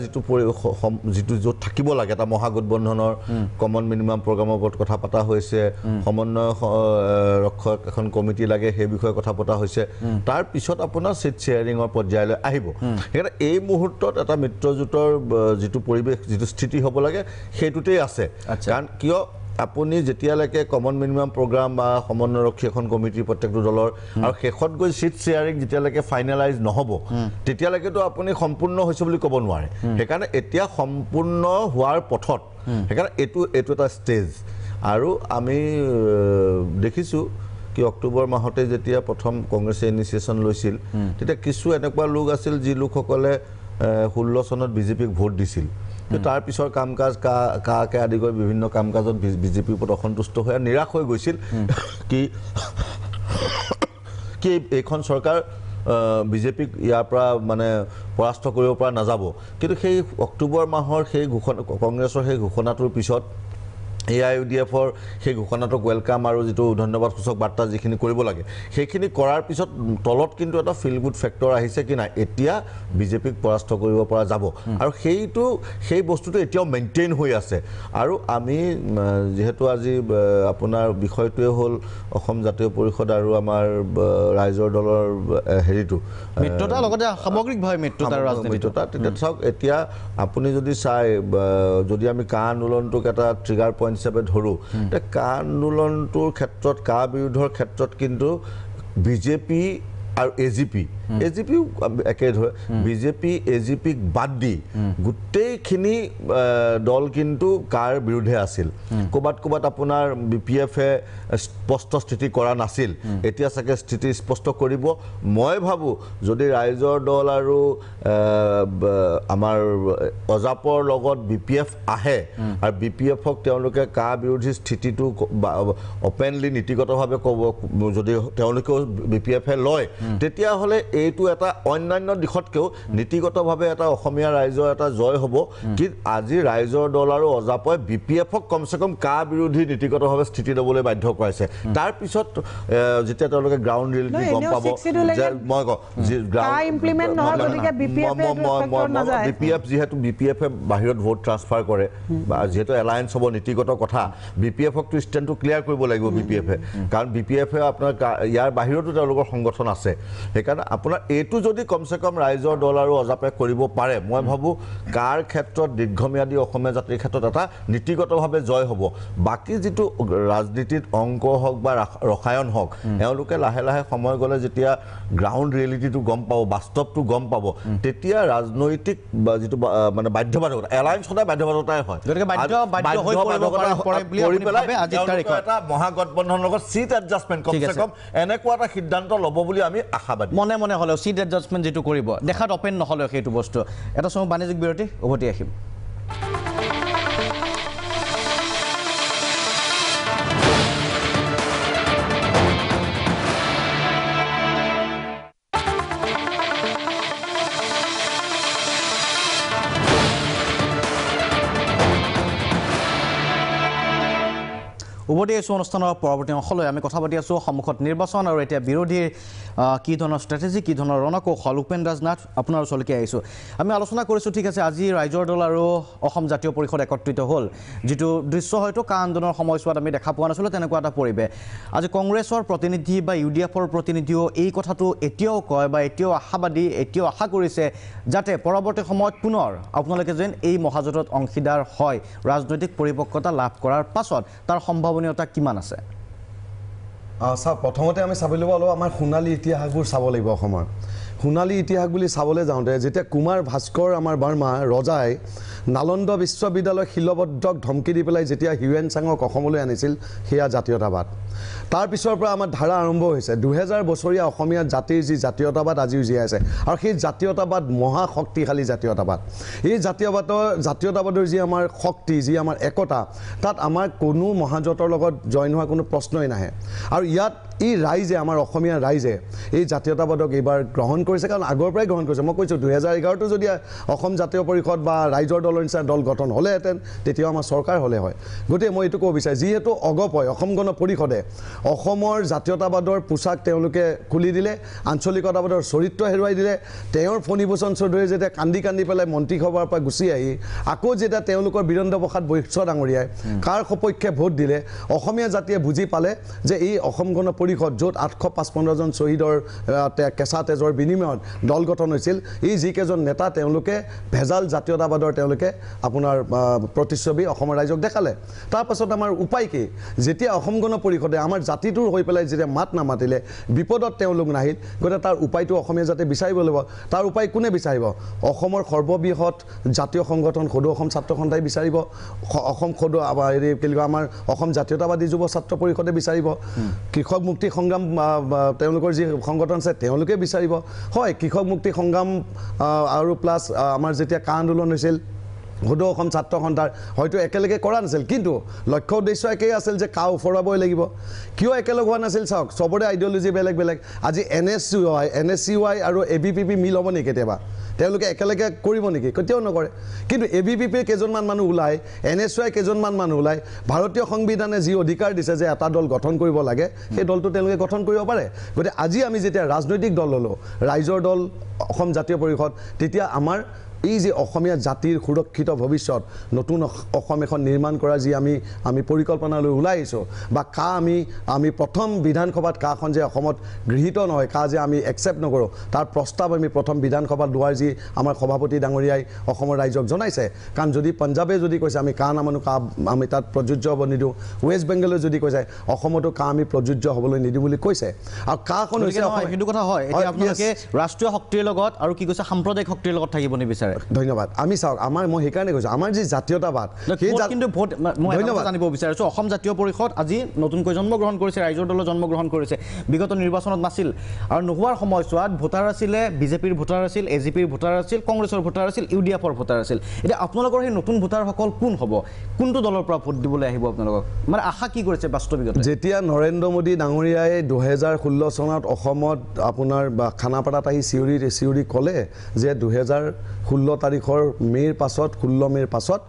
যিটো য'ত থাকিব লাগে এটা মহাগঠবন্ধনৰ কমন মিনিমাম প্ৰগ্ৰামৰ ওপৰত কথা পতা হৈছে সমন্বয় ৰক্ষক এখন কমিটি লাগে সেই বিষয়ে কথা পতা হৈছে তাৰপিছত আপোনাৰ চিট শ্বেয়াৰিঙৰ পৰ্যায়লৈ আহিব সেইকাৰণে এই মুহূৰ্তত এটা মিত্ৰজোঁটৰ যিটো পৰিৱেশ যিটো স্থিতি হ'ব লাগে সেইটোতেই আছে কাৰণ কিয় আপুনি যেতিয়ালৈকে কমন মিনিমাম প্ৰগ্ৰাম বা সমন্বয়ৰক্ষী এখন কমিটিৰ প্ৰত্যেকটো দলৰ আৰু শেষত গৈ চিট শ্বেয়াৰিং যেতিয়ালৈকে ফাইনেলাইজ নহ'ব তেতিয়ালৈকেতো আপুনি সম্পূৰ্ণ হৈছে বুলি ক'ব নোৱাৰে সেইকাৰণে এতিয়া সম্পূৰ্ণ হোৱাৰ পথত সেইকাৰণে এইটো এটা ষ্টেজ আৰু আমি দেখিছোঁ কি অক্টোবৰ মাহতে যেতিয়া প্ৰথম কংগ্ৰেছে ইনিচিয়েশ্যন লৈছিল তেতিয়া কিছু এনেকুৱা লোক আছিল যি লোকসকলে 16 চনত বিজেপিক ভোট দিছিল তাৰ পিছৰ কাম কাজ কাকে আদি কৰি বিভিন্ন কাম কাজত বিজেপিৰ ওপৰত অসন্তুষ্ট হৈ নিৰাশ হৈ গৈছিল কি এইখন চৰকাৰ বিজেপিক ইয়াৰ পৰা মানে পৰাস্ত কৰিব পৰা নাযাব কিন্তু সেই অক্টোবৰ মাহৰ সেই ঘোষণা কংগ্ৰেছৰ সেই ঘোষণাটোৰ পিছত AIUDFৰ সেই ঘোষণাটোক ৱেলকাম আৰু যিটো ধন্যবাদ সূচক বাৰ্তা যিখিনি কৰিব লাগে সেইখিনি কৰাৰ পিছত তলত কিন্তু এটা ফিল গুড ফেক্টৰ আহিছে কি নাই এতিয়া বিজেপিক পৰাস্ত কৰিব পৰা যাব আৰু সেই বস্তুটো এতিয়াও মেইনটেইন হৈ আছে আৰু আমি যেহেতু আজি আপোনাৰ বিষয়টোৱে হ'ল অসম জাতীয় পৰিষদ আৰু আমাৰ ৰাইজৰ দলৰ হেৰিটো মিত্ৰতা লগতে সামগ্ৰিকভাৱে মিত্ৰতাৰ ৰাজনীতিতা তেতিয়া চাওক এতিয়া আপুনি যদি চাই যদি আমি কা আন্দোলনটোক এটা ট্ৰিগাৰ পইণ্ট হিচাপে ধৰোঁ কা আন্দোলনটোৰ ক্ষেত্ৰত কা বিৰোধৰ ক্ষেত্ৰত কিন্তু বিজেপি আৰু এজিপিও একে ধৰে বিজেপি এজিপিক বাদ দি গোটেইখিনি দল কিন্তু কাৰ বিৰুদ্ধে আছিল ক'ৰবাত আপোনাৰ BPFে স্পষ্ট স্থিতি কৰা নাছিল এতিয়া চাগে স্থিতি স্পষ্ট কৰিব মই ভাবোঁ যদি ৰাইজৰ দল আৰু আমাৰ অজাপৰ লগত BPF আহে আৰু BPFক তেওঁলোকে কা বিৰোধী স্থিতিটো অপেনলি নীতিগতভাৱে ক'ব যদি তেওঁলোকেও BPFে লয় তেতিয়াহ'লে এইটো এটা অন্যান্য দিশতকৈও নীতিগতভাৱে এটা অসমীয়া ৰাইজৰ এটা জয় হ'ব কি আজি ৰাইজৰ দল আৰু অজাপই BPFক কমচে কম কা বিৰোধী নীতিগতভাৱে স্থিতি ল'বলৈ বাধ্য কৰাইছে তাৰপিছত যেতিয়া তেওঁলোকে গ্ৰাউণ্ড ৰিয়েলিটি গম পাব যে মই BPF যিহেতু BPFে বাহিৰত ভোট ট্ৰান্সফাৰ কৰে বা যিহেতু এলায়েন্স হ'ব নীতিগত কথা BPFকটো ষ্টেণ্ডটো ক্লিয়াৰ কৰিব লাগিব BPFে কাৰণ BPFে আপোনাৰ ইয়াৰ বাহিৰতো তেওঁলোকৰ সংগঠন আছে সেইকাৰণে আপোনাৰ এইটো যদি কমচে কম ৰাইজৰ দল আৰু অজাপে কৰিব পাৰে মই ভাবোঁ কাৰ ক্ষেত্ৰত দীৰ্ঘম্যাদী অসমীয়া জাতিৰ ক্ষেত্ৰত এটা নীতিগতভাৱে জয় হ'ব বাকী যিটো ৰাজনীতিত অংক হওক বা ৰসায়ন হওক এওঁলোকে লাহে লাহে সময় গ'লে যেতিয়া গ্ৰাউণ্ড ৰিয়েলিটিটো গম পাব বাস্তৱটো গম পাব তেতিয়া ৰাজনৈতিক যিটো মানে বাধ্যবাধকতা এলায়েন্স সদায় বাধ্যবাধকতাই হয় এটা মহাগঠবন্ধনৰ লগত চিট এডজাষ্টমেণ্ট কমচে কম এনেকুৱা এটা সিদ্ধান্ত ল'ব বুলি আমি আশাবাদী মনে মনে হ'লেও চিট এডজাষ্টমেণ্ট যিটো কৰিব দেখাত অপেন নহ'লেও সেইটো বস্তু এটা সময় বাণিজ্যিক বিৰতি উভতি আহিম উভতি আছোঁ অনুষ্ঠানৰ পৰৱৰ্তী অংশলৈ আমি কথা পাতি আছোঁ সন্মুখত নিৰ্বাচন আৰু এতিয়া বিৰোধীৰ কি ধৰণৰ ষ্ট্ৰেটেজি কি ধৰণৰ ৰণকৌশল উপেন ৰাজনাথ আপোনাৰ ওচৰলৈকে আহিছোঁ আমি আলোচনা কৰিছোঁ ঠিক আছে আজি ৰাইজৰ দল আৰু অসম জাতীয় পৰিষদ একত্ৰিত হ'ল যিটো দৃশ্য হয়তো কা আন্দোলনৰ সময়ছোৱাত আমি দেখা পোৱা নাছিলোঁ তেনেকুৱা এটা পৰিৱেশ আজি কংগ্ৰেছৰ প্ৰতিনিধি বা UDFৰ প্ৰতিনিধিও এই কথাটো এতিয়াও কয় বা এতিয়াও আশাবাদী এতিয়াও আশা কৰিছে যাতে পৰৱৰ্তী সময়ত পুনৰ আপোনালোকে যেন এই মহাজোঁটত অংশীদাৰ হয় ৰাজনৈতিক পৰিপক্কতা লাভ কৰাৰ পাছত তাৰ সম্ভাৱনীয়তা কিমান আছে চাওক প্ৰথমতে আমি চাব লাগিব অলপ আমাৰ সোণালী ইতিহাসবোৰ চাব লাগিব অসমৰ সোণালী ইতিহাস বুলি চাবলৈ যাওঁতে যেতিয়া কুমাৰ ভাস্কৰ আমাৰ বৰ্মা ৰজাই নালন্দা বিশ্ববিদ্যালয় শিলবদ্ধক ধমকি দি পেলাই যেতিয়া হিউৱেন চাঙক অসমলৈ আনিছিল সেয়া জাতীয়তাবাদ তাৰ পিছৰ পৰা আমাৰ ধাৰা আৰম্ভ হৈছে 2000 বছৰীয়া অসমীয়া জাতিৰ যি জাতীয়তাবাদ আজিও জীয়াই আছে আৰু সেই জাতীয়তাবাদ মহা শক্তিশালী জাতীয়তাবাদ এই জাতীয়তাবাদৰ যি আমাৰ শক্তি যি আমাৰ একতা তাত আমাৰ কোনো মহাজোঁটৰ লগত জইন হোৱা কোনো প্ৰশ্নই নাহে আৰু ইয়াত এই ৰাইজে আমাৰ অসমীয়া ৰাইজে এই জাতীয়তাবাদক এইবাৰ গ্ৰহণ কৰিছে কাৰণ আগৰ পৰাই গ্ৰহণ কৰিছে মই কৈছোঁ 2011টো যদি অসম জাতীয় পৰিষদ বা ৰাইজৰ দলৰ নিচিনা দল গঠন হ'লেহেঁতেন তেতিয়াও আমাৰ চৰকাৰ হ'লে হয় গতিকে মই এইটো ক'ব বিচাৰোঁ যিহেতু অগপয় অসম গণ পৰিষদে অসমৰ জাতীয়তাবাদৰ পোছাক তেওঁলোকে খুলি দিলে আঞ্চলিকতাবাদৰ চৰিত্ৰ হেৰুৱাই দিলে তেওঁৰ ফণীভূষণ চৌধুৰীয়ে যেতিয়া কান্দি কান্দি পেলাই মন্ত্ৰীসভাৰ পৰা গুচি আহি আকৌ যেতিয়া তেওঁলোকৰ বীৰেন্দ্ৰ প্ৰসাদ বৈশ্য ডাঙৰীয়াই কাৰ সপক্ষে ভোট দিলে অসমীয়া জাতিয়ে বুজি পালে যে এই অসম গণ পৰিষদ য'ত 855 জন শ্বহীদৰ কেঁচা তেজৰ বিনিময়ত দল গঠন হৈছিল এই যিকেইজন নেতা তেওঁলোকে ভেজাল জাতীয়তাবাদৰ তেওঁলোকে আপোনাৰ প্ৰতিচ্ছবি অসমৰ ৰাইজক দেখালে তাৰপাছত আমাৰ উপায় কি যেতিয়া অসম গণ পৰিষদে আমাৰ জাতিটোৰ হৈ পেলাই যেতিয়া মাত নামাতিলে বিপদত তেওঁলোক নাহিল গতিকে তাৰ উপায়টো অসমীয়া জাতিয়ে বিচাৰিব লাগিব তাৰ উপায় কোনে বিচাৰিব অসমৰ সৰ্ববৃহৎ জাতীয় সংগঠন সদৌ অসম ছাত্ৰ সন্থাই বিচাৰিব অসম সদৌ আমাৰ অসম জাতীয়তাবাদী যুৱ ছাত্ৰ পৰিষদে বিচাৰিব কৃষক মুক্তি সংগ্ৰাম তেওঁলোকৰ যি সংগঠন আছে তেওঁলোকে বিচাৰিব হয় কৃষক মুক্তি সংগ্ৰাম আৰু প্লাছ আমাৰ যেতিয়া কা আন্দোলন হৈছিল সদৌ অসম ছাত্ৰ সন্থাৰ হয়তো একেলগে কৰা নাছিল কিন্তু লক্ষ্য উদ্দেশ্য একেই আছিল যে কা উফৰাবই লাগিব কিয় একেলগ হোৱা নাছিল চাওক চবৰে আইডিঅলজি বেলেগ বেলেগ আজি NSCY আৰু ABPP মিল হ'ব নেকি কেতিয়াবা তেওঁলোকে একেলগে কৰিব নেকি কেতিয়াও নকৰে কিন্তু ABPPৰ কেইজনমান মানুহ ওলাই NSCY কেইজনমান মানুহ ওলাই ভাৰতীয় সংবিধানে যি অধিকাৰ দিছে যে এটা দল গঠন কৰিব লাগে সেই দলটো তেওঁলোকে গঠন কৰিব পাৰে গতিকে আজি আমি যেতিয়া ৰাজনৈতিক দল হ'লোঁ ৰাইজৰ দল অসম জাতীয় পৰিষদ তেতিয়া আমাৰ এই যে অসমীয়া জাতিৰ সুৰক্ষিত ভৱিষ্যত নতুন অসম এখন নিৰ্মাণ কৰা যি আমি পৰিকল্পনালৈ ওলাই আহিছোঁ বা কা আমি প্ৰথম বিধানসভাত কাখন যে অসমত গৃহীত নহয় কা যে আমি একচেপ্ট নকৰোঁ তাৰ প্ৰস্তাৱ আমি প্ৰথম বিধানসভাত লোৱাৰ যি আমাৰ সভাপতি ডাঙৰীয়াই অসমৰ ৰাইজক জনাইছে কাৰণ যদি পঞ্জাবে যদি কৈছে আমি কা নামানো কা আমি তাত প্ৰযোজ্য হ'ব নিদিওঁ ৱেষ্ট বেংগলে যদি কৈছে অসমতো কা আমি প্ৰযোজ্য হ'বলৈ নিদিওঁ বুলি কৈছে আৰু কাখন হৈছে সেইটো কথা হয় এতিয়া আপোনালোকে ৰাষ্ট্ৰীয় শক্তিৰ লগত আৰু কি কৈছে সাম্প্ৰদায়িক শক্তিৰ লগত থাকিব নিবিচাৰে ধন্যবাদ আমি চাওক মই সেইকাৰণে কৈছোঁ আমাৰ যি জাতীয়তাবাদ কিন্তু ভোট মই জানিব বিচাৰিছোঁ অসম জাতীয় পৰিষদ আজি নতুনকৈ জন্মগ্ৰহণ কৰিছে ৰাইজৰ দলৰ জন্মগ্ৰহণ কৰিছে বিগত নিৰ্বাচনত নাছিল আৰু নোহোৱাৰ সময়ছোৱাত ভোটাৰ আছিলে বিজেপিৰ ভোটাৰ আছিল AGPৰ ভোটাৰ আছিল কংগ্ৰেছৰ ভোটাৰ আছিল UDFৰ ভোটাৰ আছিল এতিয়া আপোনালোকৰ সেই নতুন ভোটাৰসকল কোন হ'ব কোনটো দলৰ পৰা ভোট দিবলৈ আহিব আপোনালোকক মানে আশা কি কৰিছে বাস্তৱিকতে যেতিয়া নৰেন্দ্ৰ মোদী ডাঙৰীয়াই 2016 চনত অসমত আপোনাৰ খানাপাৰাত আহি চিঞৰি ক'লে যে 2016 তাৰিখৰ মে'ৰ পাছত 16 মে'ৰ পাছত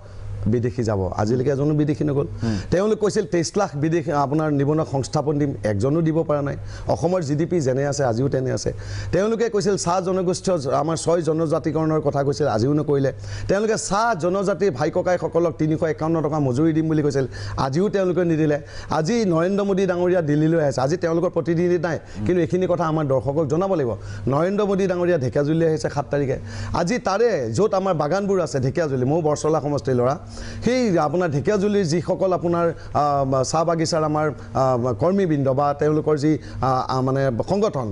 বিদেশী যাব আজিলৈকে এজনো বিদেশী নগ'ল তেওঁলোকে কৈছিল 23 লাখ বিদেশী আপোনাৰ নিবনুৱা সংস্থাপন দিম একজনো দিব পৰা নাই অসমৰ GDP যেনে আছে আজিও তেনে আছে তেওঁলোকে কৈছিল চাহ জনগোষ্ঠীয় আমাৰ 6 জনজাতিকৰণৰ কথা কৈছিল আজিও নকৰিলে তেওঁলোকে চাহ জনজাতি ভাই ককাইসকলক 351 টকা মজুৰি দিম বুলি কৈছিল আজিও তেওঁলোকে নিদিলে আজি নৰেন্দ্ৰ মোদী ডাঙৰীয়া দিল্লীলৈ আহিছে আজি তেওঁলোকৰ প্ৰতিনিধি নাই কিন্তু এইখিনি কথা আমাৰ দৰ্শকক জনাব লাগিব নৰেন্দ্ৰ মোদী ডাঙৰীয়া ঢেকিয়াজুলি আহিছে 7 তাৰিখে আজি তাৰে য'ত আমাৰ বাগানবোৰ আছে ঢেকিয়াজুলি ময়ো বৰচলা সমষ্টিৰ ল'ৰা সেই আপোনাৰ ঢেকিয়াজুলিৰ যিসকল আপোনাৰ চাহ বাগিচাৰ আমাৰ কৰ্মীবৃন্দ বা তেওঁলোকৰ যি মানে সংগঠন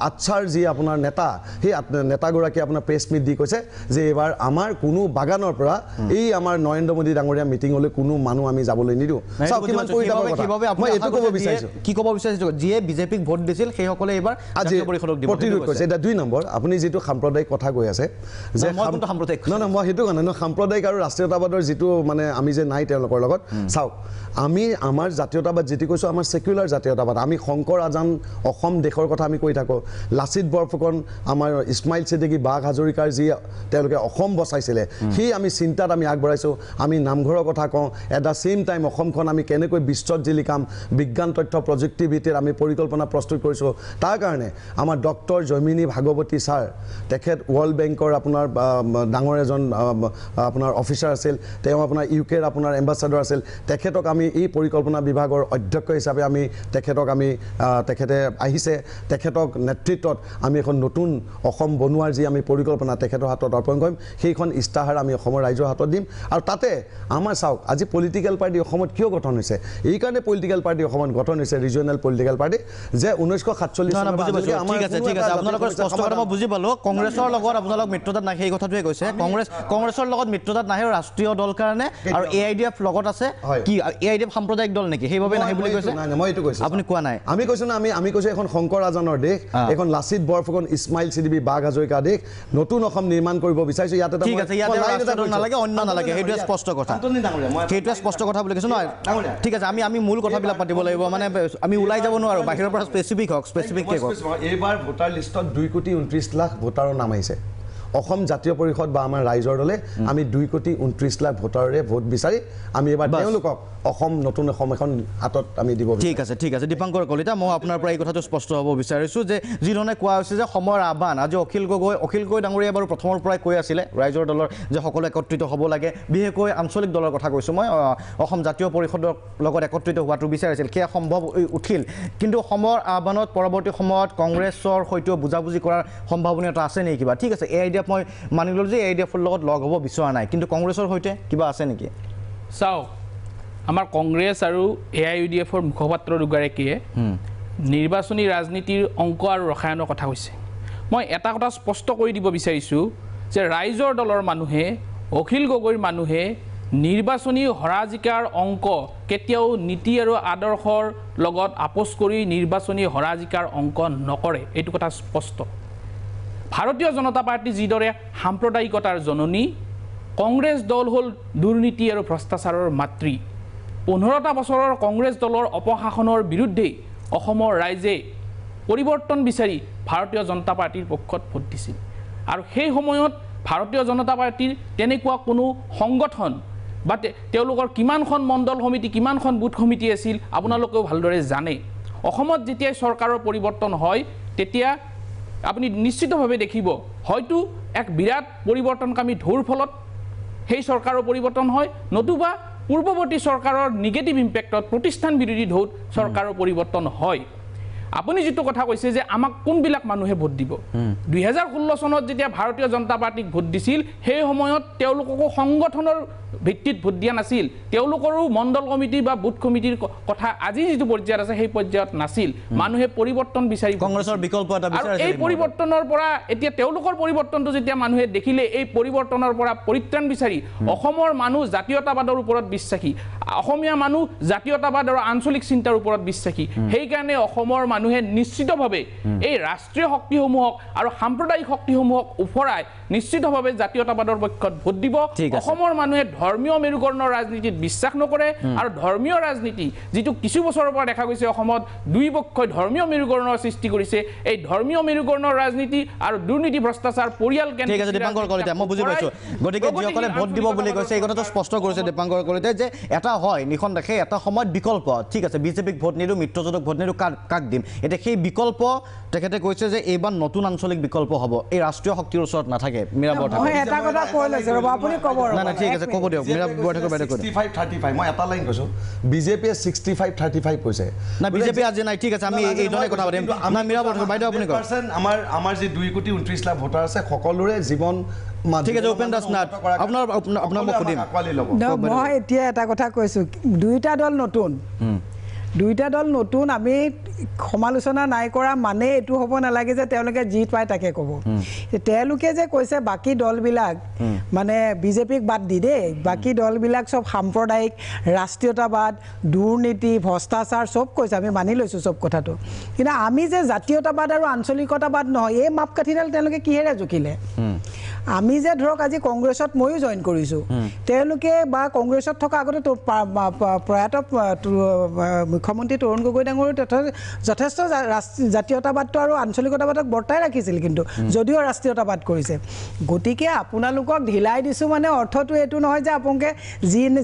আচ্ছাৰ যি আপোনাৰ নেতা সেই নেতাগৰাকী আপোনাৰ প্ৰেছ মিট দি কৈছে যে এইবাৰ আমাৰ কোনো বাগানৰ পৰা এই আমাৰ নৰেন্দ্ৰ মোদী ডাঙৰীয়া মিটিঙলৈ কোনো মানুহ আমি যাবলৈ নিদিওঁ মই এইটো ক'ব বিচাৰিছোঁ কি ক'ব বিচাৰিছোঁ যিয়ে বিজেপিক ভোট দিছিল সেইসকলে এইবাৰ জাতীয় পৰিষদক দিব প্ৰতিৰোধ কৰিছে এতিয়া 2 নম্বৰ আপুনি যিটো সাম্প্ৰদায়িক কথা কৈ আছে যে সাম্প্ৰদায়িক নহয় মই সেইটো কাৰণে সাম্প্ৰদায়িক আৰু ৰাষ্ট্ৰীয়তাবাদৰ যিটো মানে আমি যে নাই তেওঁলোকৰ লগত চাওক আমি আমাৰ জাতীয়তাবাদ যেটি কৈছোঁ আমাৰ ছেকুলাৰ জাতীয়তাবাদ আমি শংকৰ আজান অসম দেশৰ কথা আমি কৈ থাকোঁ লাচিত বৰফুকন আমাৰ ইছমাইল ছিদ্দিকী বাঘ হাজৰিকাৰ যি তেওঁলোকে অসম বচাইছিলে সেই আমি চিন্তাত আমি আগবঢ়াইছোঁ আমি নামঘৰৰ কথা কওঁ এট দ্য ছেইম টাইম অসমখন আমি কেনেকৈ বিশ্বত জিলিকাম বিজ্ঞান তথ্য প্ৰযুক্তি ভিত্তিত আমি পৰিকল্পনা প্ৰস্তুত কৰিছোঁ তাৰ কাৰণে আমাৰ ডক্টৰ জয়মিনী ভাগৱতী ছাৰ তেখেত ৱৰ্ল্ড বেংকৰ আপোনাৰ ডাঙৰ এজন আপোনাৰ অফিচাৰ আছিল তেওঁ আপোনাৰ ইউকেৰ আপোনাৰ এম্বাছাডৰ আছিল তেখেতক আমি এই পৰিকল্পনা বিভাগৰ অধ্যক্ষ হিচাপে আমি তেখেতক আমি তেখেতে আহিছে তেখেতক নেতৃত্বত আমি এখন নতুন অসম বনোৱাৰ যি আমি পৰিকল্পনা তেখেতৰ হাতত অৰ্পণ কৰিম সেইখন ইস্তাহাৰ আমি অসমৰ ৰাইজৰ হাতত দিম আৰু তাতে আমাৰ চাওক আজি পলিটিকেল পাৰ্টি অসমত কিয় গঠন হৈছে এইকাৰণে পলিটিকেল পাৰ্টি অসমত গঠন হৈছে ৰিজনেল পলিটিকেল পাৰ্টি যে 1947 ঠিক আছে আপোনালোকৰ স্পষ্ট কথা মই বুজি পালোঁ কংগ্ৰেছৰ লগত আপোনালোক মিত্ৰতাত নাই সেই কথাটোৱে কৈছে কংগ্ৰেছৰ লগত মিত্ৰতাত নাহে ৰাষ্ট্ৰীয় দল কাৰণে আৰু AIDF লগত আছে কি AIDF সাম্প্ৰদায়িক দল নেকি সেইবাবে নাহে বুলি কৈছে মই এইটো কৈছোঁ আপুনি কোৱা নাই আমি কৈছোঁ না আমি কৈছোঁ এখন শংকৰ আজানৰ দেশ এখন লাচিত বৰফুকন ইছমাইল ছিদ্দিকী বাঘ হাজৰিকা দেশ নতুন অসম নিৰ্মাণ কৰিব বিচাৰিছোঁ ইয়াত এটা ঠিক আছে ইয়াত ৰাষ্ট্ৰীয় দল নালাগে অন্য নালাগে সেইটোৱে স্পষ্ট কথা সেইটোৱে স্পষ্ট কথা বুলি কৈছোঁ নহয় ঠিক আছে আমি মূল কথাবিলাক পাতিব লাগিব মানে আমি ওলাই যাব নোৱাৰোঁ বাহিৰৰ পৰা স্পেচিফিক হওক স্পেচিফিককৈ কওক এইবাৰ ভোটাৰ লিষ্টত 2,29,00,000 ভোটাৰৰ নাম আহিছে অসম জাতীয় পৰিষদ বা আমাৰ ৰাইজৰ দলে আমি 2,29,00,000 ভোটাৰৰে ভোট বিচাৰি আমি এবাৰ তেওঁলোকক অসম নতুন অসম এখন হাতত আমি দিব ঠিক আছে দীপাংকৰ কলিতা মই আপোনাৰ পৰা এই কথাটো স্পষ্ট হ'ব বিচাৰিছোঁ যে যিধৰণে কোৱা হৈছে যে সময়ৰ আহ্বান আজি অখিল গগৈ ডাঙৰীয়া বাৰু প্ৰথমৰ পৰাই কৈ আছিলে ৰাইজৰ দলৰ যে সকলো একত্ৰিত হ'ব লাগে বিশেষকৈ আঞ্চলিক দলৰ কথা কৈছোঁ মই অসম জাতীয় পৰিষদৰ লগত একত্ৰিত হোৱাটো বিচাৰিছিল সেয়া সম্ভৱ উঠিল কিন্তু সময়ৰ আহ্বানত পৰৱৰ্তী সময়ত কংগ্ৰেছৰ সৈতেও বুজাবুজি কৰাৰ সম্ভাৱনীয়তা আছে নেকি কিবা ঠিক আছে AIDF মই মানি ল'লোঁ যে AIDFৰ লগত লগ হ'ব বিচৰা নাই কিন্তু কংগ্ৰেছৰ সৈতে কিবা আছে নেকি চাওক আমাৰ কংগ্ৰেছ আৰু AIUDFৰ মুখপাত্ৰ দুগৰাকীয়ে নিৰ্বাচনী ৰাজনীতিৰ অংক আৰু ৰসায়নৰ কথা কৈছে মই এটা কথা স্পষ্ট কৰি দিব বিচাৰিছোঁ যে ৰাইজৰ দলৰ মানুহে অখিল গগৈৰ মানুহে নিৰ্বাচনী হৰাজিকাৰ অংক কেতিয়াও নীতি আৰু আদৰ্শৰ লগত আপোচ কৰি নিৰ্বাচনী হৰাজিকাৰ অংক নকৰে এইটো কথা স্পষ্ট ভাৰতীয় জনতা পাৰ্টি যিদৰে সাম্প্ৰদায়িকতাৰ জননী কংগ্ৰেছ দল হ'ল দুৰ্নীতি আৰু ভ্ৰষ্টাচাৰৰ মাতৃ 15টা বছৰৰ কংগ্ৰেছ দলৰ অপশাসনৰ বিৰুদ্ধে অসমৰ ৰাইজে পৰিৱৰ্তন বিচাৰি ভাৰতীয় জনতা পাৰ্টিৰ পক্ষত ভোট দিছিল আৰু সেই সময়ত ভাৰতীয় জনতা পাৰ্টিৰ তেনেকুৱা কোনো সংগঠন বা তেওঁলোকৰ কিমানখন মণ্ডল সমিতি কিমানখন বুথ সমিতি আছিল আপোনালোকেও ভালদৰে জানে অসমত যেতিয়া চৰকাৰৰ পৰিৱৰ্তন হয় তেতিয়া আপুনি নিশ্চিতভাৱে দেখিব হয়তো এক বিৰাট পৰিৱৰ্তনকামী ঢৌৰ ফলত সেই চৰকাৰৰ পৰিৱৰ্তন হয় নতুবা পূৰ্বৱৰ্তী চৰকাৰৰ নিগেটিভ ইম্পেক্টত প্ৰতিষ্ঠান বিৰোধী ঢৌত চৰকাৰৰ পৰিৱৰ্তন হয় আপুনি যেটো কথা কৈছে যে আমাক কোনবিলাক মানুহে ভোট দিব 2016 চনত যেতিয়া ভাৰতীয় জনতা পাৰ্টিক ভোট দিছিল সেই সময়ত তেওঁলোককো সংগঠনৰ ভিত্তিত ভোট দিয়া নাছিল তেওঁলোকৰো মণ্ডল কমিটি বা বুথ কমিটিৰ কথা আজি যেটো পৰ্যায়ত আছে সেই পৰ্যায়ত নাছিল মানুহে পৰিৱৰ্তন বিচাৰি কংগ্ৰেছৰ বিকল্প এটা বিচাৰিছিল এই পৰিৱৰ্তনৰ পৰা এতিয়া তেওঁলোকৰ পৰিৱৰ্তনটো যেতিয়া মানুহে দেখিলে এই পৰিৱৰ্তনৰ পৰা পৰিত্ৰাণ বিচাৰি অসমৰ মানুহ জাতীয়তাবাদৰ ওপৰত বিশ্বাসী অসমীয়া মানুহ জাতীয়তাবাদ আৰু আঞ্চলিক চিন্তাৰ ওপৰত বিশ্বাসী সেই কাৰণে অসমৰ মানুহে নিশ্চিতভাৱে এই ৰাষ্ট্ৰীয় শক্তিসমূহক আৰু সাম্প্ৰদায়িক শক্তিসমূহক উফৰাই নিশ্চিতভাৱে জাতীয়তাবাদৰ পক্ষত ভোট দিব অসমৰ মানুহে ধৰ্মীয় মেৰুকৰণৰ ৰাজনীতিত বিশ্বাস নকৰে আৰু ধৰ্মীয় ৰাজনীতি যেটো কিছু বছৰৰ পৰা দেখা গৈছে অসমত দুই পক্ষই ধৰ্মীয় মেৰুকৰণৰ সৃষ্টি কৰিছে এই ধৰ্মীয় মেৰুকৰণৰ ৰাজনীতি আৰু দুৰ্নীতি ভ্ৰষ্টাচাৰ পৰিয়াল ঠিক আছে দীপাংকৰ কলিতা মই বুজি পাইছোঁ গতিকে যিসকলে ভোট দিব বুলি কৈছে এই কথাটো স্পষ্ট কৰিছে দীপাংকৰ কলিতা যে এটা হয় নিখন দেখে এটা সময়ত বিকল্প ঠিক আছে বিজেপিক ভোট নিদিওঁ মিত্ৰজোঁটক ভোট নিদিওঁ কাক দিম এতিয়া সেই বিকল্প তেখেতে কৈছে যে এইবাৰ নতুন আঞ্চলিক বিকল্প হ'ব এই ৰাষ্ট্ৰীয় শক্তিৰ ওচৰত নাথাকে মীৰা বৰঠাকুৰ মই এটা কথা কৈ লৈছোঁ ৰ'ব আপুনি ক'ব না ঠিক আছে ক'ব দিয়ক মীৰা বৰঠাকুৰ বাইদেউ কৈ 65-35 মই এটা লাইন কৈছোঁ বিজেপিয়ে 65-35 কৈছে না বিজেপি আজি নাই ঠিক আছে আমি এই ধৰণে কথা পাতিম না মীৰা বৰঠাকুৰ বাইদেউ আপুনি কওক আমাৰ যি 2,29,00,000 ভোটাৰ আছে সকলোৰে জীৱন ঠিক আছে উপেন দাস নাথ আপোনাৰ মই সুধিম মই এতিয়া এটা কথা কৈছোঁ দুইটা দল নতুন আমি সমালোচনা নাই কৰা মানে এইটো হ'ব নালাগে যে তেওঁলোকে যি পায় তাকে ক'ব তেওঁলোকে যে কৈছে বাকী দলবিলাক মানে বিজেপিক বাদ দি দেই বাকী দলবিলাক চব সাম্প্ৰদায়িক ৰাষ্ট্ৰীয়তাবাদ দুৰ্নীতি ভ্ৰষ্টাচাৰ চব কৈছে আমি মানি লৈছোঁ চব কথাটো কিন্তু আমি যে জাতীয়তাবাদ আৰু আঞ্চলিকতাবাদ নহয় এই মাপকাঠিডাল তেওঁলোকে কিহেৰে জুখিলে আমি যে ধৰক আজি কংগ্ৰেছত ময়ো জইন কৰিছোঁ তেওঁলোকে বা কংগ্ৰেছত থকা আগতে প্ৰয়াত মুখ্যমন্ত্ৰী তৰুণ গগৈ ডাঙৰীয়াও যথেষ্ট জাতীয়তাবাদটো আৰু আঞ্চলিকতাবাদক বৰ্তাই ৰাখিছিল কিন্তু যদিও ৰাষ্ট্ৰীয়তাবাদ কৰিছে গতিকে আপোনালোকক ঢিলাই দিছোঁ মানে অৰ্থটো এইটো নহয় যে আপোনালোকে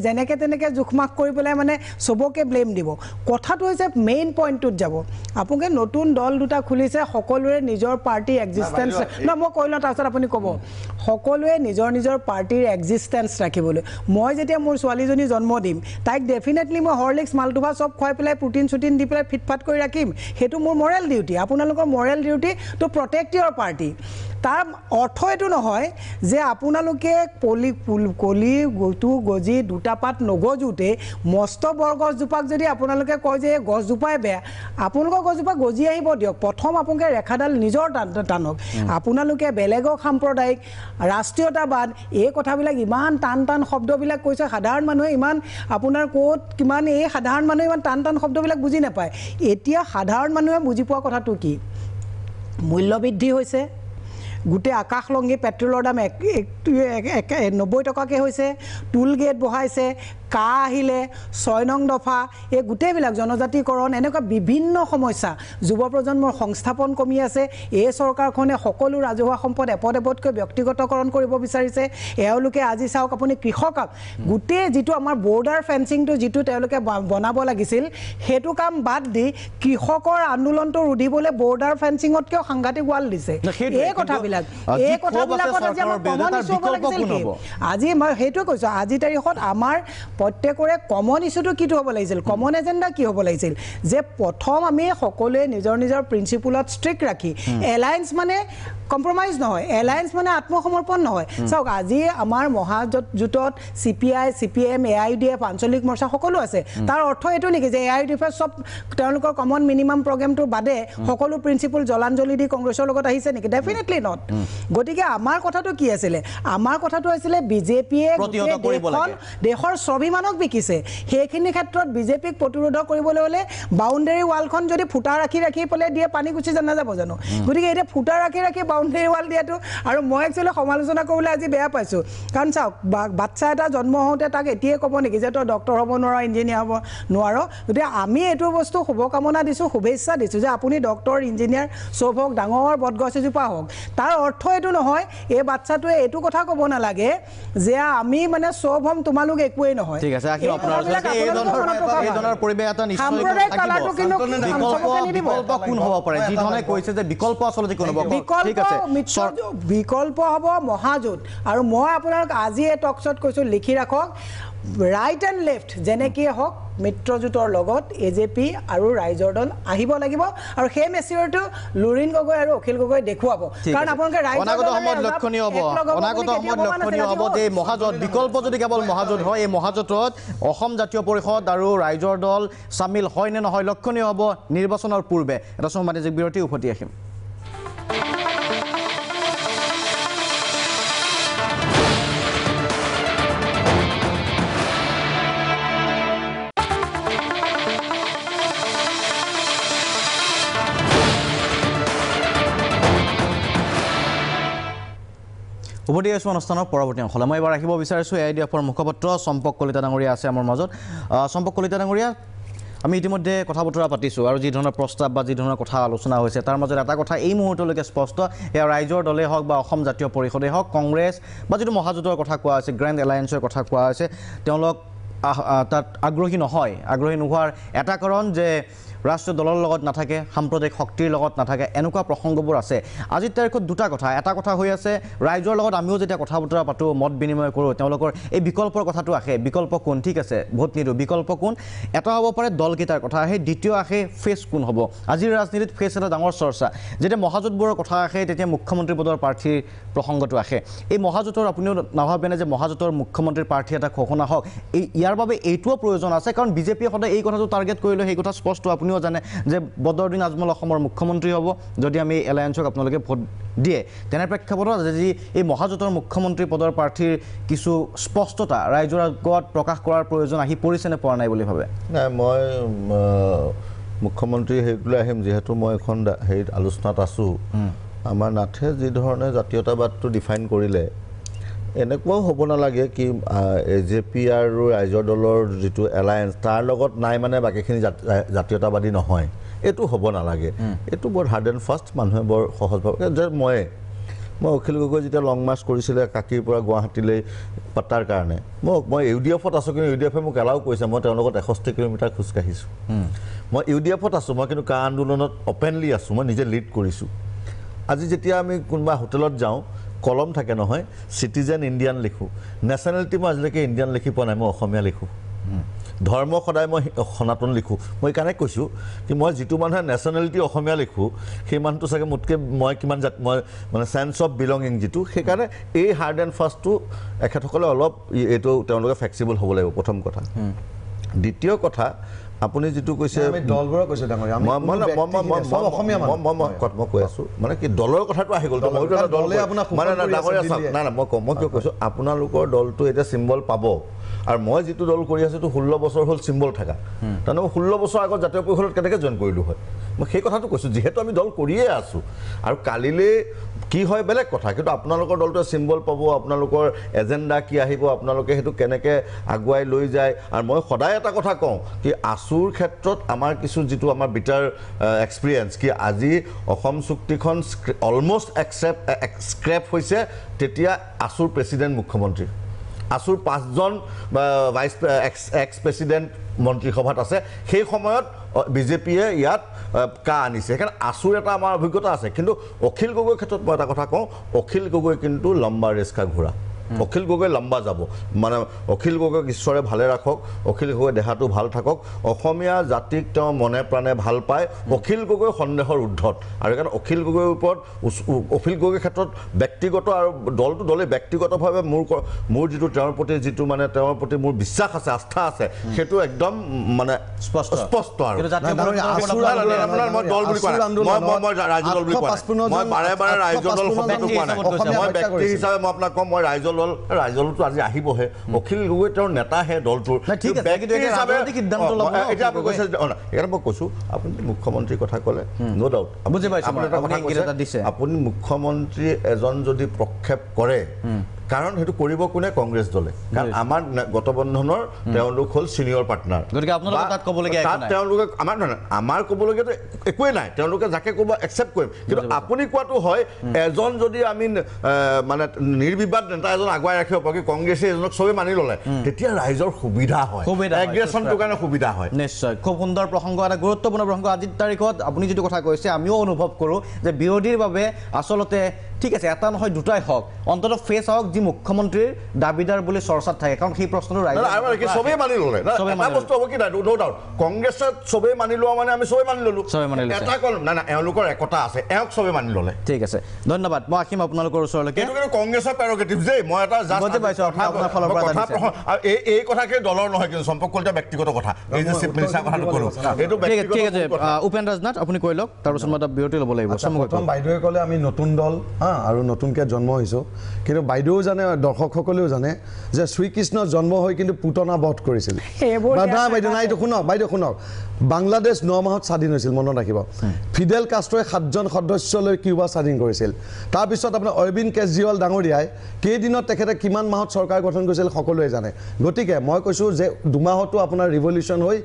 যেনেকৈ তেনেকৈ জোখমাখ কৰি পেলাই মানে চবকে ব্লেম দিব কথাটো হৈছে মেইন পইণ্টটোত যাব আপোনালোকে নতুন দল দুটা খুলিছে সকলোৰে নিজৰ পাৰ্টিৰ এক্সিষ্টেঞ্চ মই কৈ লওঁ তাৰপিছত আপুনি ক'ব সকলোৱে নিজৰ নিজৰ পাৰ্টিৰ এক্সিষ্টেঞ্চ ৰাখিবলৈ মই যেতিয়া মোৰ ছোৱালীজনী জন্ম দিম তাইক ডেফিনেটলি মই হৰলিক্স মাল্টোভা চব খুৱাই পেলাই প্ৰটিন চুটিন দি পেলাই ফিটফাট কৰি ৰাখিম সেইটো মোৰ মৰেল ডিউটি আপোনালোকৰ moral duty to protect your party তাৰ অৰ্থ এইটো নহয় যে আপোনালোকে কলি গটো গজি দুটা পাত নগজোতে মস্ত বৰগছজোপাক যদি আপোনালোকে কয় যে এই গছজোপাই বেয়া আপোনালোকৰ গছজোপা গজি আহিব দিয়ক প্ৰথম আপোনালোকে ৰেখাডাল নিজৰ টানক আপোনালোকে বেলেগক সাম্প্ৰদায়িক ৰাষ্ট্ৰীয়তাবাদ এই কথাবিলাক ইমান টান টান শব্দবিলাক কৈছে সাধাৰণ মানুহে ইমান আপোনাৰ ক'ত কিমান এই সাধাৰণ মানুহে ইমান টান টান শব্দবিলাক বুজি নাপায় এতিয়া সাধাৰণ মানুহে বুজি পোৱা কথাটো কি মূল্যবৃদ্ধি হৈছে গোটেই আকাশলংঘী পেট্ৰলৰ দাম 90 টকাকৈ হৈছে টুল গেট বঢ়াইছে কা আহিলে 6 নং দফা এই গোটেইবিলাক জনজাতিকৰণ এনেকুৱা বিভিন্ন সমস্যা যুৱ প্ৰজন্মৰ সংস্থাপন কমি আছে এই চৰকাৰখনে সকলো ৰাজহুৱা সম্পদ এপদকৈ ব্যক্তিগতকৰণ কৰিব বিচাৰিছে এওঁলোকে আজি চাওক আপুনি কৃষকক গোটেই যিটো আমাৰ বৰ্ডাৰ ফেন্সিংটো যিটো তেওঁলোকে বনাব লাগিছিল সেইটো কাম বাদ দি কৃষকৰ আন্দোলনটো ৰুধিবলৈ বৰ্ডাৰ ফেন্সিঙতকৈও সাংঘাতিক ৱাল দিছে এই কথাবিলাকত আজি আমাৰ কমন ইছ্যু হ'ব লাগিছিল আজি মই সেইটোৱে কৈছোঁ আজি তাৰিখত আমাৰ প্ৰত্যেকৰে কমন ইছ্যুটো কিটো হ'ব লাগিছিল কমন এজেণ্ডা কি হ'ব লাগিছিল যে প্ৰথম আমি সকলোৱে নিজৰ নিজৰ প্ৰিন্সিপলত ষ্ট্ৰিক্ট ৰাখি এলায়েন্স মানে কম্প্ৰমাইজ নহয় এলায়েন্স মানে আত্মসমৰ্পণ নহয় চাওক আজি আমাৰ মহাজোঁটত CPI CPM AIUDF আঞ্চলিক মৰ্চা সকলো আছে তাৰ অৰ্থ এইটো নেকি যে AIUDF চব তেওঁলোকৰ কমন মিনিমাম প্ৰগ্ৰেমটো বাদে সকলো প্ৰিন্সিপল জলাঞ্জলি দি কংগ্ৰেছৰ লগত আহিছে নেকি ডেফিনেটলি নট গতিকে আমাৰ কথাটো কি আছিলে আমাৰ কথাটো আছিলে বিজেপিয়ে দেশৰ স্বাভিমানক বিকিছে সেইখিনি ক্ষেত্ৰত বিজেপিক প্ৰতিৰোধ কৰিবলৈ হ'লে বাউণ্ডেৰী ৱালখন যদি ফুটা ৰাখি পেলাই দিয়ে পানী গুচি নাযাব জানো গতিকে এতিয়া ফুটা ৰাখি বাউণ্ডেৰী ৱাল দিয়াটো আৰু মই একচুৱেলি সমালোচনা কৰিবলৈ আজি বেয়া পাইছোঁ কাৰণ চাওক বাচ্চা এটা জন্ম হওঁতে তাক এতিয়াই ক'ব নেকি যে তই ডক্টৰ হ'ব নোৱাৰ ইঞ্জিনিয়াৰ হ'ব নোৱাৰ গতিকে আমি এইটো বস্তু শুভকামনা দিছোঁ শুভেচ্ছা দিছোঁ যে আপুনি ডক্টৰ ইঞ্জিনিয়াৰ চব হওক ডাঙৰ বটগছ এজোপা হওক তাৰ অৰ্থ এইটো নহয় এই বাচ্চাটোৱে এইটো কথা ক'ব নালাগে যে আমি মানে চব হ'ম তোমালোক একোৱেই নহয় ঠিক আছে আহিব আপোনাৰ এই ধৰণৰ পৰিৱেশ এটা নিশ্চয় বিকল্প কোন হ'ব পাৰে যি ধৰণে কৈছে যে বিকল্প আচলতে কোন হ'ব ঠিক আছে বিকল্প হ'ব মহাজোঁট আৰু মই আপোনালোক আজি এই টকশ্বত কৈছোঁ লিখি ৰাখক ৰাইট এণ্ড লেফ্ট যেনেকৈ হওক মিত্ৰজোঁটৰ লগত AJP আৰু ৰাইজৰ দল আহিব লাগিব আৰু সেই মেচিউৰিটি লুৰিণ গগৈ আৰু অখিল গগৈ দেখুৱাব কাৰণ আপোনালোকে অনাগত সময়ত লক্ষণীয় হ'ব যে মহাজোঁট বিকল্প যদি কেৱল মহাজোঁট হয় এই মহাজোঁটত অসম জাতীয় পৰিষদ আৰু ৰাইজৰ দল চামিল হয় নে নহয় লক্ষণীয় হ'ব নিৰ্বাচনৰ পূৰ্বে এটা সাংবাদিক বিৰতি উভতি আহিম উভতি আছোঁ অনুষ্ঠানৰ পৰৱৰ্তী অংশলৈ মই এবাৰ ৰাখিব বিচাৰিছোঁ AIUDFৰ মুখপাত্ৰ চম্পক কলিতা ডাঙৰীয়া আছে আমাৰ মাজত চম্পক কলিতা ডাঙৰীয়া আমি ইতিমধ্যে কথা বতৰা পাতিছোঁ আৰু যি ধৰণৰ প্ৰস্তাৱ বা যি ধৰণৰ কথা আলোচনা হৈছে তাৰ মাজত এটা কথা এই মুহূৰ্তলৈকে স্পষ্ট এয়া ৰাইজৰ দলেই হওক বা অসম জাতীয় পৰিষদেই হওক কংগ্ৰেছ বা যিটো মহাজোঁটৰ কথা কোৱা হৈছে গ্ৰেণ্ড এলায়েন্সৰ কথা কোৱা হৈছে তেওঁলোক তাত আগ্ৰহী নহয় আগ্ৰহী নোহোৱাৰ এটা কাৰণ যে ৰাষ্ট্ৰীয় দলৰ লগত নাথাকে সাম্প্ৰদায়িক শক্তিৰ লগত নাথাকে এনেকুৱা প্ৰসংগবোৰ আছে আজিৰ তাৰিখত দুটা কথা এটা কথা হৈ আছে ৰাইজৰ লগত আমিও যেতিয়া কথা বতৰা পাতোঁ মত বিনিময় কৰোঁ তেওঁলোকৰ এই বিকল্পৰ কথাটো আহে বিকল্প কোন ঠিক আছে ভোট নিদিওঁ বিকল্প কোন এটা হ'ব পাৰে দলকেইটাৰ কথা আহে দ্বিতীয় আহে ফেচ কোন হ'ব আজিৰ ৰাজনীতিত ফেচ এটা ডাঙৰ চৰ্চা যেতিয়া মহাজোঁটবোৰৰ কথা আহে তেতিয়া মুখ্যমন্ত্ৰী পদৰ প্ৰাৰ্থীৰ প্ৰসংগটো আহে এই মহাজোঁটৰ আপুনিও নাভাবেনে যে মহাজোঁটৰ মুখ্যমন্ত্ৰীৰ প্ৰাৰ্থী এটা ঘোষণা হওক ইয়াৰ বাবে এইটোও প্ৰয়োজন আছে কাৰণ বিজেপিয়ে সদায় এই কথাটো টাৰ্গেট কৰিলে সেই কথা স্পষ্ট আপুনি আপুনিও জানে যে বদৰুদ্দিন আজমল অসমৰ মুখ্যমন্ত্ৰী হ'ব যদি আমি এলায়েন্সক আপোনালোকে ভোট দিয়ে তেনে প্ৰেক্ষাপটত আজি এই মহাজোঁটৰ মুখ্যমন্ত্ৰী পদৰ প্ৰাৰ্থীৰ কিছু স্পষ্টতা ৰাইজৰ আগত প্ৰকাশ কৰাৰ প্ৰয়োজন আহি পৰিছে নে পৰা নাই বুলি ভাবে নাই মই মুখ্যমন্ত্ৰী হেৰিলৈ আহিম যিহেতু মই এখন হেৰিত আলোচনাত আছোঁ আমাৰ নাথে যি ধৰণে জাতীয়তাবাদটো ডিফাইন কৰিলে এনেকুৱাও হ'ব নালাগে কি AJP আৰু ৰাইজৰ দলৰ যিটো এলায়েন্স তাৰ লগত নাই মানে বাকীখিনি জাতীয়তাবাদী নহয় এইটো হ'ব নালাগে এইটো বৰ হাৰ্ড এণ্ড ফাষ্ট মানুহে বৰ সহজভাৱে যে মই অখিল গগৈ যেতিয়া লং মাৰ্চ কৰিছিলে কাকিৰ পৰা গুৱাহাটীলৈ পাতাৰ কাৰণে মই UDF-ত আছোঁ কিন্তু UDF-এ মোক এলাও কৰিছে মই তেওঁৰ লগত 61 কিলোমিটাৰ খোজকাঢ়িছোঁ মই UDF-ত আছোঁ মই কিন্তু কা আন্দোলনত অপেনলি আছোঁ মই নিজে লিড কৰিছোঁ আজি যেতিয়া আমি কোনোবা হোটেলত যাওঁ কলম থাকে নহয় চিটিজেন ইণ্ডিয়ান লিখোঁ নেশ্যনেলিটি মই আজিলৈকে ইণ্ডিয়ান লিখি পোৱা নাই মই অসমীয়া লিখোঁ ধৰ্ম সদায় মই সনাতন লিখোঁ মই কাৰণে কৈছোঁ কি মই যিটো মানুহে নেশ্যনেলিটি অসমীয়া লিখোঁ সেই মানুহটো চাগে মোতকৈ মই কিমান মই মানে চেন্স অফ বিলঙিং যিটো সেইকাৰণে এই হাৰ্ড এণ্ড ফাষ্টটো এখেতসকলে অলপ এইটো তেওঁলোকে ফ্লেক্সিবল হ'ব লাগিব প্ৰথম কথা দ্বিতীয় কথা আপুনি যিটো কৈছে দলবোৰৰ কৈছে ডাঙৰীয়া মই কৈ আছোঁ মানে কি দলৰ কথাটো আহি গ'ল মানে ডাঙৰীয়া নাই মই কিয় কৈছোঁ আপোনালোকৰ দলটো এতিয়া চিম্বল পাব আৰু মই যিটো দল কৰি আছোঁ 16 বছৰ হ'ল চিম্বল থকা তাৰমানে মই 16 বছৰ আগত জাতীয় পৰিষদত কেনেকৈ জইন কৰিলোঁ হয় মই সেই কথাটো কৈছোঁ যিহেতু আমি দল কৰিয়ে আছোঁ আৰু কালিলৈ কি হয় বেলেগ কথা কিন্তু আপোনালোকৰ দলটোৱে চিম্বল পাব আপোনালোকৰ এজেণ্ডা কি আহিব আপোনালোকে সেইটো কেনেকৈ আগুৱাই লৈ যায় আৰু মই সদায় এটা কথা কওঁ কি আছুৰ ক্ষেত্ৰত আমাৰ কিছু যিটো আমাৰ বিটাৰ এক্সপিৰিয়েঞ্চ কি আজি অসম চুক্তিখন অলমষ্ট স্ক্ৰেপ হৈছে তেতিয়া আছুৰ প্ৰেছিডেণ্ট মুখ্যমন্ত্ৰী আছুৰ 5জন ভাইচ এক্স প্ৰেছিডেণ্ট মন্ত্ৰীসভাত আছে সেই সময়ত বিজেপিয়ে ইয়াত কা আনিছে সেইকাৰণে আছুৰ এটা আমাৰ অভিজ্ঞতা আছে কিন্তু অখিল গগৈৰ ক্ষেত্ৰত মই এটা কথা কওঁ অখিল গগৈ কিন্তু লম্বা ৰেচ কা ঘোঁৰা অখিল গগৈ লম্বা যাব মানে অখিল গগৈক ঈশ্বৰে ভালে ৰাখক অখিল গগৈ দেহাটো ভাল থাকক অসমীয়া জাতিক তেওঁ মনে প্ৰাণে ভাল পায় অখিল গগৈ সন্দেহৰ ঊৰ্ধত আৰু সেইকাৰণে অখিল গগৈৰ ওপৰত অখিল গগৈৰ ক্ষেত্ৰত ব্যক্তিগত আৰু দলটো দলে ব্যক্তিগতভাৱে মোৰ যিটো তেওঁৰ প্ৰতি মোৰ বিশ্বাস আছে আস্থা আছে সেইটো একদম মানে স্পষ্ট আৰু মই দল বুলি কোৱা মই ৰাইজৰ দল বুলি কোৱা মই বাৰে বাৰে ৰাইজৰ দল শব্দটো কোৱা নাই মই ব্যক্তি হিচাপে মই আপোনাক কওঁ মই ৰাইজৰ দলটো আজি আহিবহে অখিল গগৈ তেওঁৰ নেতাহে দলটোৰ এতিয়া মই কৈছোঁ আপুনি মুখ্যমন্ত্ৰীৰ কথা ক'লে ন' ডাউট আপুনি মুখ্যমন্ত্ৰী এজন যদি প্ৰক্ষেপ কৰে কাৰণ সেইটো কৰিব কোনে কংগ্ৰেছ দলে কাৰণ আমাৰ গঠবন্ধনৰ তেওঁলোক হ'ল ছিনিয়ৰ পাৰ্টনাৰ গতিকে আপোনালোকে তাত ক'বলগীয়া তাত তেওঁলোকে আমাৰ ক'বলগীয়াতো একোৱেই নাই তেওঁলোকে যাকে ক'ব একচেপ্ট কৰিম কিন্তু আপুনি কোৱাটো হয় এজন যদি আমি মানে নিৰ্বিবাদ নেতা এজন আগুৱাই ৰাখিব পাৰোঁ কংগ্ৰেছে এজনক চবেই মানি ল'লে তেতিয়া ৰাইজৰ সুবিধা হয় এগ্ৰেশ্যনটোৰ কাৰণে সুবিধা হয় নিশ্চয় খুব সুন্দৰ প্ৰসংগ এটা গুৰুত্বপূৰ্ণ প্ৰসংগ আজিৰ তাৰিখত আপুনি যিটো কথা কৈছে আমিও অনুভৱ কৰোঁ যে বিৰোধীৰ বাবে আচলতে ঠিক আছে এটা নহয় দুটাই হওক অন্তত ফেচ হওক যি মুখ্যমন্ত্ৰীৰ দাবীদাৰ বুলি চৰ্চাত থাকে কাৰণ সেই প্ৰশ্নটো চবেই মানি ল'লে বস্তু হ'ব কি নাই ন' ডাউট কংগ্ৰেছত চবেই মানি লোৱা মানে আমি চবেই মানি ল'লোঁ এটা কল নাই এওঁলোকৰ একতা আছে এওঁক চবেই মানি ল'লে ঠিক আছে ধন্যবাদ মই আহিম আপোনালোকৰ ওচৰলৈকে এইটো কিন্তু কংগ্ৰেছৰ প্ৰেৰগেটিভ যে মই এটা এই কথাকে দলৰ নহয় কিন্তু সম্পৰ্ক কলিতা ব্যক্তিগত কথা এই যে চিফ মিনিষ্টাৰ কথাটো ক'লোঁ এইটো ঠিক আছে উপেন ৰাজনাথ আপুনি কৈ লওক তাৰপিছত মই এটা বিৰতি ল'ব লাগিব প্ৰথম বাইদেৱে ক'লে আমি নতুন দল আৰু নতুনকৈ জন্ম হৈছোঁ কিন্তু বাইদেৱেও জানে দৰ্শকসকলেও জানে যে শ্ৰীকৃষ্ণ জন্ম হৈ কিন্তু পুতনা বধ কৰিছিল বাইদেউ নাই এইটো শুনক বাইদেউ শুনক বাংলাদেশ 9 মাহত স্বাধীন হৈছিল মনত ৰাখিব ফিডেল কাষ্ট্ৰই 7জন সদস্যলৈ কিউবা স্বাধীন কৰিছিল তাৰপিছত আপোনাৰ অৰবিন্দ কেজৰিৱাল ডাঙৰীয়াই কেইদিনত তেখেতে কিমান মাহত চৰকাৰ গঠন কৰিছিল সকলোৱে জানে গতিকে মই কৈছোঁ যে 2 মাহতো আপোনাৰ ৰিভলিউশ্যন হৈ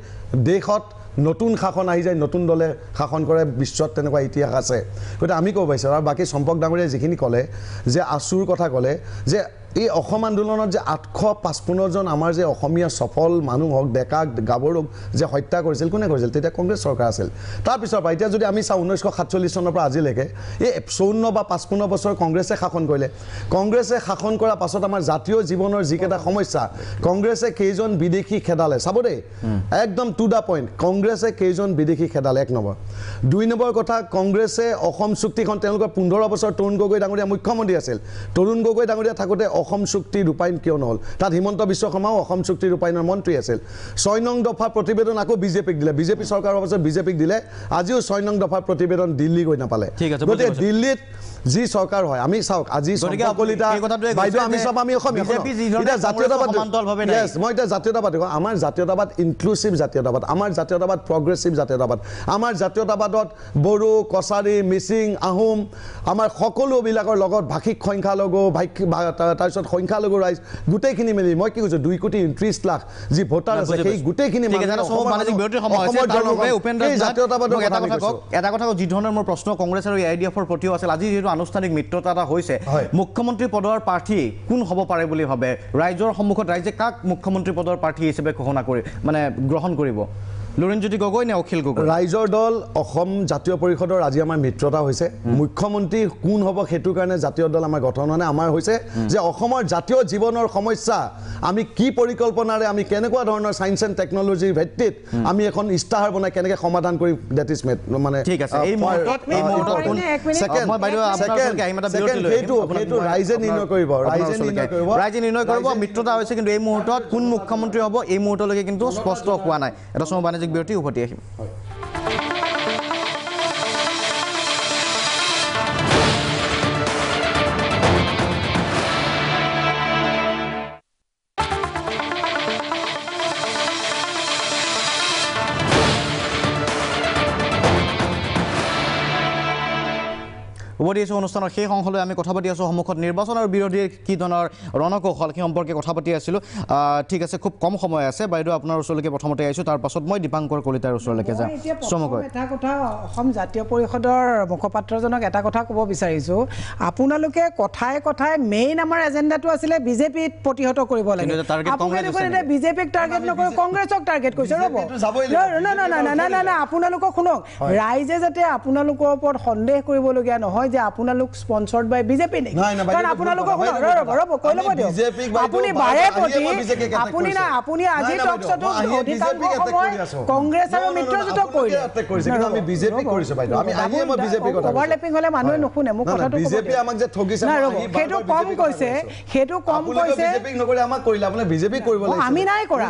দেশত নতুন শাসন আহি যায় নতুন দলে শাসন কৰে বিশ্বত তেনেকুৱা ইতিহাস আছে গতিকে আমি ক'ব পাৰিছোঁ আৰু বাকী চম্পক ডাঙৰীয়াই যিখিনি ক'লে যে আছুৰ কথা ক'লে যে এই অসম আন্দোলনত যে 855জন আমাৰ যে অসমীয়া সফল মানুহ হওক ডেকা গাভৰুক যে হত্যা কৰিছিল কোনে কৰিছিল তেতিয়া কংগ্ৰেছ চৰকাৰ আছিল তাৰপিছৰ পৰা এতিয়া যদি আমি চাওঁ 1947 চনৰ পৰা আজিলৈকে এই 54 বা 55 বছৰ কংগ্ৰেছে শাসন কৰিলে কংগ্ৰেছে শাসন কৰাৰ পাছত আমাৰ জাতীয় জীৱনৰ যিকেইটা সমস্যা কংগ্ৰেছে কেইজন বিদেশী খেদালে চাব দেই একদম টু দা পইণ্ট কংগ্ৰেছে কেইজন বিদেশী খেদালে 1 নম্বৰ 2 নম্বৰ কথা কংগ্ৰেছে অসম চুক্তিখন তেওঁলোকৰ 15 বছৰ তৰুণ গগৈ ডাঙৰীয়া মুখ্যমন্ত্ৰী আছিল তৰুণ গগৈ ডাঙৰীয়া থাকোঁতে অসম চুক্তি ৰূপায়ণ কিয় নহ'ল তাত হিমন্ত বিশ্ব শৰ্মাও অসম চুক্তি ৰূপায়ণৰ মন্ত্ৰী আছিল 6 নং দফা প্ৰতিবেদন আকৌ বিজেপিক দিলে বিজেপি চৰকাৰৰ পাছত বিজেপিক দিলে আজিও 6 নং দফাৰ প্ৰতিবেদন দিল্লী গৈ নাপালে গতিকে দিল্লীত যি চৰকাৰ হয় আমি চাওক আজি কলিতা বাইদেউ আমি সব আমি অসমীয়া এটা জাতীয়তাবাদ মই এটা জাতীয়তাবাদ আমাৰ জাতীয়তাবাদ ইনক্লুসিভ জাতীয়তাবাদ আমাৰ জাতীয়তাবাদ প্ৰগ্ৰেছিভ জাতীয়তাবাদ আমাৰ জাতীয়তাবাদত বড়ো কছাৰী মিচিং আহোম আমাৰ সকলোবিলাকৰ লগত ভাষিক সংখ্যালঘু তাৰপিছত সংখ্যালঘু ৰাইজ গোটেইখিনি মিলি মই কি কৈছোঁ 2 কোটি 29 লাখ যি ভোটাৰ আছে সেই গোটেইখিনি এটা কথা যি ধৰণৰ মোৰ প্ৰশ্ন কংগ্ৰেছ আৰু AIDFৰ প্ৰতিও আছিল আজি যেটো আনুষ্ঠানিক মিত্ৰতা এটা হৈছে মুখ্যমন্ত্ৰী পদৰ প্ৰাৰ্থী কোন হ'ব পাৰে বুলি ভাবে ৰাইজৰ সন্মুখত ৰাইজে কাক মুখ্যমন্ত্ৰী পদৰ প্ৰাৰ্থী হিচাপে ঘোষণা কৰি মানে গ্ৰহণ কৰিব লুৰিণজ্যোতি গগৈ নে অখিল গগৈ ৰাইজৰ দল অসম জাতীয় পৰিষদৰ আজি আমাৰ মিত্ৰতা হৈছে মুখ্যমন্ত্ৰী কোন হ'ব সেইটো কাৰণে জাতীয় দল আমাৰ গঠন হোৱা নাই আমাৰ হৈছে যে অসমৰ জাতীয় জীৱনৰ সমস্যা আমি কি পৰিকল্পনাৰে আমি কেনেকুৱা ধৰণৰ সায়েন্স এণ্ড টেকনলজিৰ ভিত্তিত আমি এখন ইস্তাহাৰ বনাই কেনেকৈ সমাধান কৰি দ্যাট ইজ মেড মানে ঠিক আছে এই মুহূৰ্তত সেকেন্ড মই বাইদেউ আপোনালোকে আহিমটা বিৰতি লৈ সেইটো ৰাইজে নিৰ্ণয় কৰিব ৰাইজে নিৰ্ণয় কৰিব মিত্ৰতা হৈছে কিন্তু এই মুহূৰ্তত কোন মুখ্যমন্ত্ৰী হ'ব এই মুহূৰ্তলৈকে কিন্তু স্পষ্ট হোৱা নাই এটা সময় বাণিজ্যিক বিৰতি উভতি আহিম উভতি আছোঁ অনুষ্ঠানৰ সেই অংশলৈ আমি কথা পাতি আছোঁ সন্মুখত নিৰ্বাচন আৰু বিৰোধীৰ কি ধৰণৰ ৰণকৌশল সেই সম্পৰ্কে কথা পাতি আছিলোঁ ঠিক আছে খুব কম সময় আছে বাইদেউ আপোনাৰ ওচৰলৈকে প্ৰথমতে আহিছোঁ তাৰ পাছত মই দীপাংকৰ কলিতাৰ ওচৰলৈকে যাম চমুকৈ এটা কথা অসম জাতীয় পৰিষদৰ মুখপাত্ৰজনক এটা কথা ক'ব বিচাৰিছোঁ আপোনালোকে কথাই কথাই মেইন আমাৰ এজেণ্ডাটো আছিলে বিজেপিত প্ৰতিহত কৰিব লাগে আপোনালোকে বিজেপিক টাৰ্গেট নকৰি কংগ্ৰেছক টাৰ্গেট কৰিছে ৰ'ব না আপোনালোকক শুনক ৰাইজে যাতে আপোনালোকৰ ওপৰত সন্দেহ কৰিবলগীয়া নহয় যে আপোনালোক স্পন্সৰ্ড বাই বিজেপি নেকি কাৰণ আপোনালোকক ৰ'ব কৈ ল'ব দিয়ক আপুনি বাৰে প্ৰতি আপুনি আজি টকশ্বটো অধিকাংশ সময় কংগ্ৰেছ আৰু মিত্ৰজোঁটক কৰিলে আমি বিজেপি কৰিছোঁ বাইদেউ আমি আহিয়ে মই বিজেপি কথা অভাৰলেপিং হ'লে মানুহে নুশুনে মোক কথাটো বিজেপি আমাক যে ঠগিছে সেইটো কম কৈছে বিজেপিক নকৰি আমাক কৰিলে আপুনি বিজেপি কৰিব লাগিছিল আমি নাই কৰা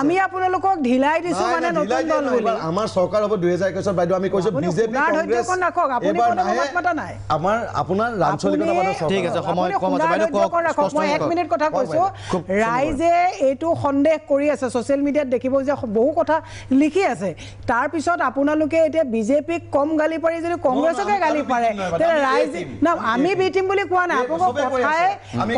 আমি আপোনালোকক ঢিলাই দিছোঁ মানে নতুন দল বুলি আমাৰ চৰকাৰ হ'ব 2021 বাইদেউ আমি কৈছোঁ বিজেপি কংগ্ৰেছ ৰাখক আপুনি কোনো মাতা নাই আমাৰ আপোনাৰ আঞ্চলিকতাবাদৰ চৰকাৰ ঠিক আছে সময় কম আছে বাইদেউ মই 1 মিনিট কথা কৈছোঁ ৰাইজে এইটো সন্দেহ কৰি আছে ছ'চিয়েল মিডিয়াত দেখিব যে বহু কথা লিখি আছে তাৰপিছত আপোনালোকে এতিয়া বিজেপিক কম গালি পাৰি যদি কংগ্ৰেছকে গালি পাৰে তেতিয়া ৰাইজ না আমি বিটিম বুলি কোৱা নাই আপোনালোকক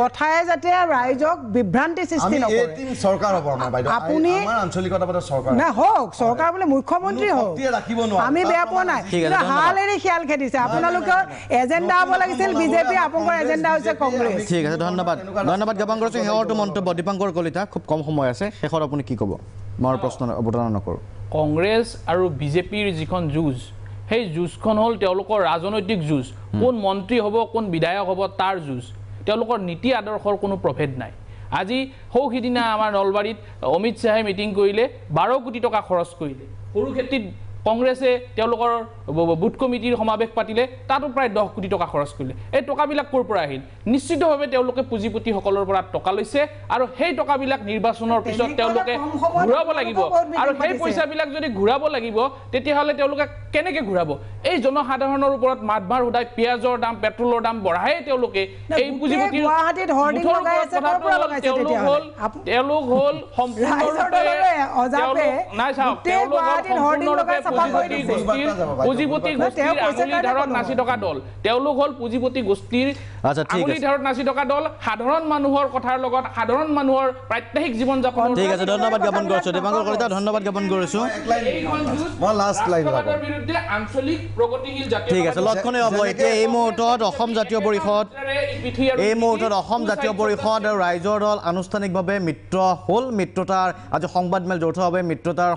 কথাই যাতে ৰাইজক বিভ্ৰান্তি সৃষ্টি নকৰে চৰকাৰ হ'ব আমাৰ বাইদেউ আপুনি আমাৰ আঞ্চলিকতাবাদৰ চৰকাৰ না হওক চৰকাৰ বোলে মুখ্যমন্ত্ৰী হওক আমি বেয়া পোৱা নাই হাল এৰি খিয়াল খেদিছে আপোনালোকৰ এজেণ্ডা হ'ব লাগিছিল বিজেপি আপোনালোকৰ এজেণ্ডা হৈছে কংগ্ৰেছ ঠিক আছে ধন্যবাদ জ্ঞাপন কৰিছোঁ শেষৰটো মন্তব্য দীপাংকৰ কলিতা খুব কম সময় আছে শেষত আপুনি কি ক'ব মই প্ৰশ্ন অৱতাৰণা নকৰোঁ কংগ্ৰেছ আৰু বিজেপিৰ যিখন যুঁজ সেই যুঁজখন হ'ল তেওঁলোকৰ ৰাজনৈতিক যুঁজ কোন মন্ত্ৰী হ'ব কোন বিধায়ক হ'ব তাৰ যুঁজ তেওঁলোকৰ নীতি আদৰ্শৰ কোনো প্ৰভেদ নাই আজি সিদিনা আমাৰ নলবাৰীত অমিত শ্বাহে মিটিং কৰিলে 12 কোটি টকা খৰচ কৰিলে সৰু খেতিত কংগ্ৰেছে তেওঁলোকৰ বুথ কমিটিৰ সমাৱেশ পাতিলে তাতো প্ৰায় 10 কোটি টকা খৰচ কৰিলে এই টকাবিলাক ক'ৰ পৰা আহিল নিশ্চিতভাৱে তেওঁলোকে পুঁজিপতিসকলৰ পৰা টকা লৈছে আৰু সেই টকাবিলাক নিৰ্বাচনৰ পিছত তেওঁলোকে ঘূৰাব লাগিব আৰু সেই পইচাবিলাক যদি ঘূৰাব লাগিব তেতিয়াহ'লে তেওঁলোকে কেনেকৈ ঘূৰাব এই জনসাধাৰণৰ ওপৰত মাতবাৰ উঠাই পিঁয়াজৰ দাম পেট্ৰলৰ দাম বঢ়াই তেওঁলোকে এই পুঁজিপতিৰ তেওঁলোক হ'ল সম্পূৰ্ণৰূপে পুঁজিপতি গোষ্ঠীৰ আঙুলি ধাৰত নাচি থকা দল তেওঁলোক হ'ল পুঁজিপতি গোষ্ঠীৰ আঙুলি ধাৰত নাচি থকা দল সাধাৰণ মানুহৰ কথাৰ লগত সাধাৰণ মানুহৰ প্ৰাত্যহিক জীৱন যাপন ঠিক আছে ধন্যবাদ জ্ঞাপন কৰিছোঁ দীপাংকৰ কলিতা ধন্যবাদ জ্ঞাপন কৰিছোঁ মই লাষ্ট লাইন বিৰুদ্ধে আঞ্চলিক প্ৰগতিশীল জাতীয় ঠিক আছে লক্ষণীয় হ'ব এতিয়া এই মুহূৰ্তত অসম জাতীয় পৰিষদ আৰু ৰাইজৰ দল আনুষ্ঠানিকভাৱে মিত্ৰ হ'ল মিত্ৰতাৰ আজি সংবাদমেল যৌথভাৱে মিত্ৰতাৰ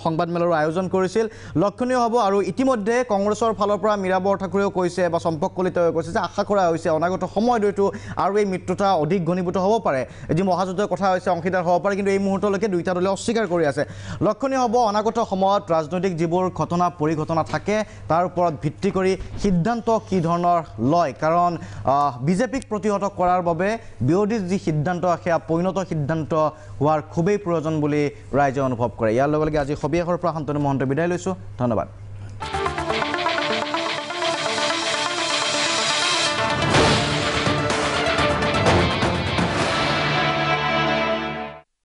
সংবাদমেলৰ আয়োজন উদ্বোধন কৰিছিল লক্ষণীয় হ'ব আৰু ইতিমধ্যে কংগ্ৰেছৰ ফালৰ পৰা মীৰা বৰঠাকুৰেও কৈছে বা চম্পক কলিতাই কৈছে যে আশা কৰা হৈছে অনাগত সময়ত হয়তো আৰু এই মিত্ৰতা অধিক ঘনীভূত হ'ব পাৰে যি মহাজোঁটৰ কথা হৈছে অংশীদাৰ হ'ব পাৰে কিন্তু এই মুহূৰ্তলৈকে দুয়োটা দলে অস্বীকাৰ কৰি আছে লক্ষণীয় হ'ব অনাগত সময়ত ৰাজনৈতিক যিবোৰ ঘটনা পৰিঘটনা থাকে তাৰ ওপৰত ভিত্তি কৰি সিদ্ধান্ত কি ধৰণৰ লয় কাৰণ বিজেপিক প্ৰতিহত কৰাৰ বাবে বিৰোধীৰ যি সিদ্ধান্ত সেয়া পৰিণত সিদ্ধান্ত হোৱাৰ খুবেই প্ৰয়োজন বুলি ৰাইজে অনুভৱ কৰে ইয়াৰ লগে লগে আজি সবিশেষৰ পৰা শান্তনু মহন্ত বিদায় লৈছোঁ ধন্যবাদ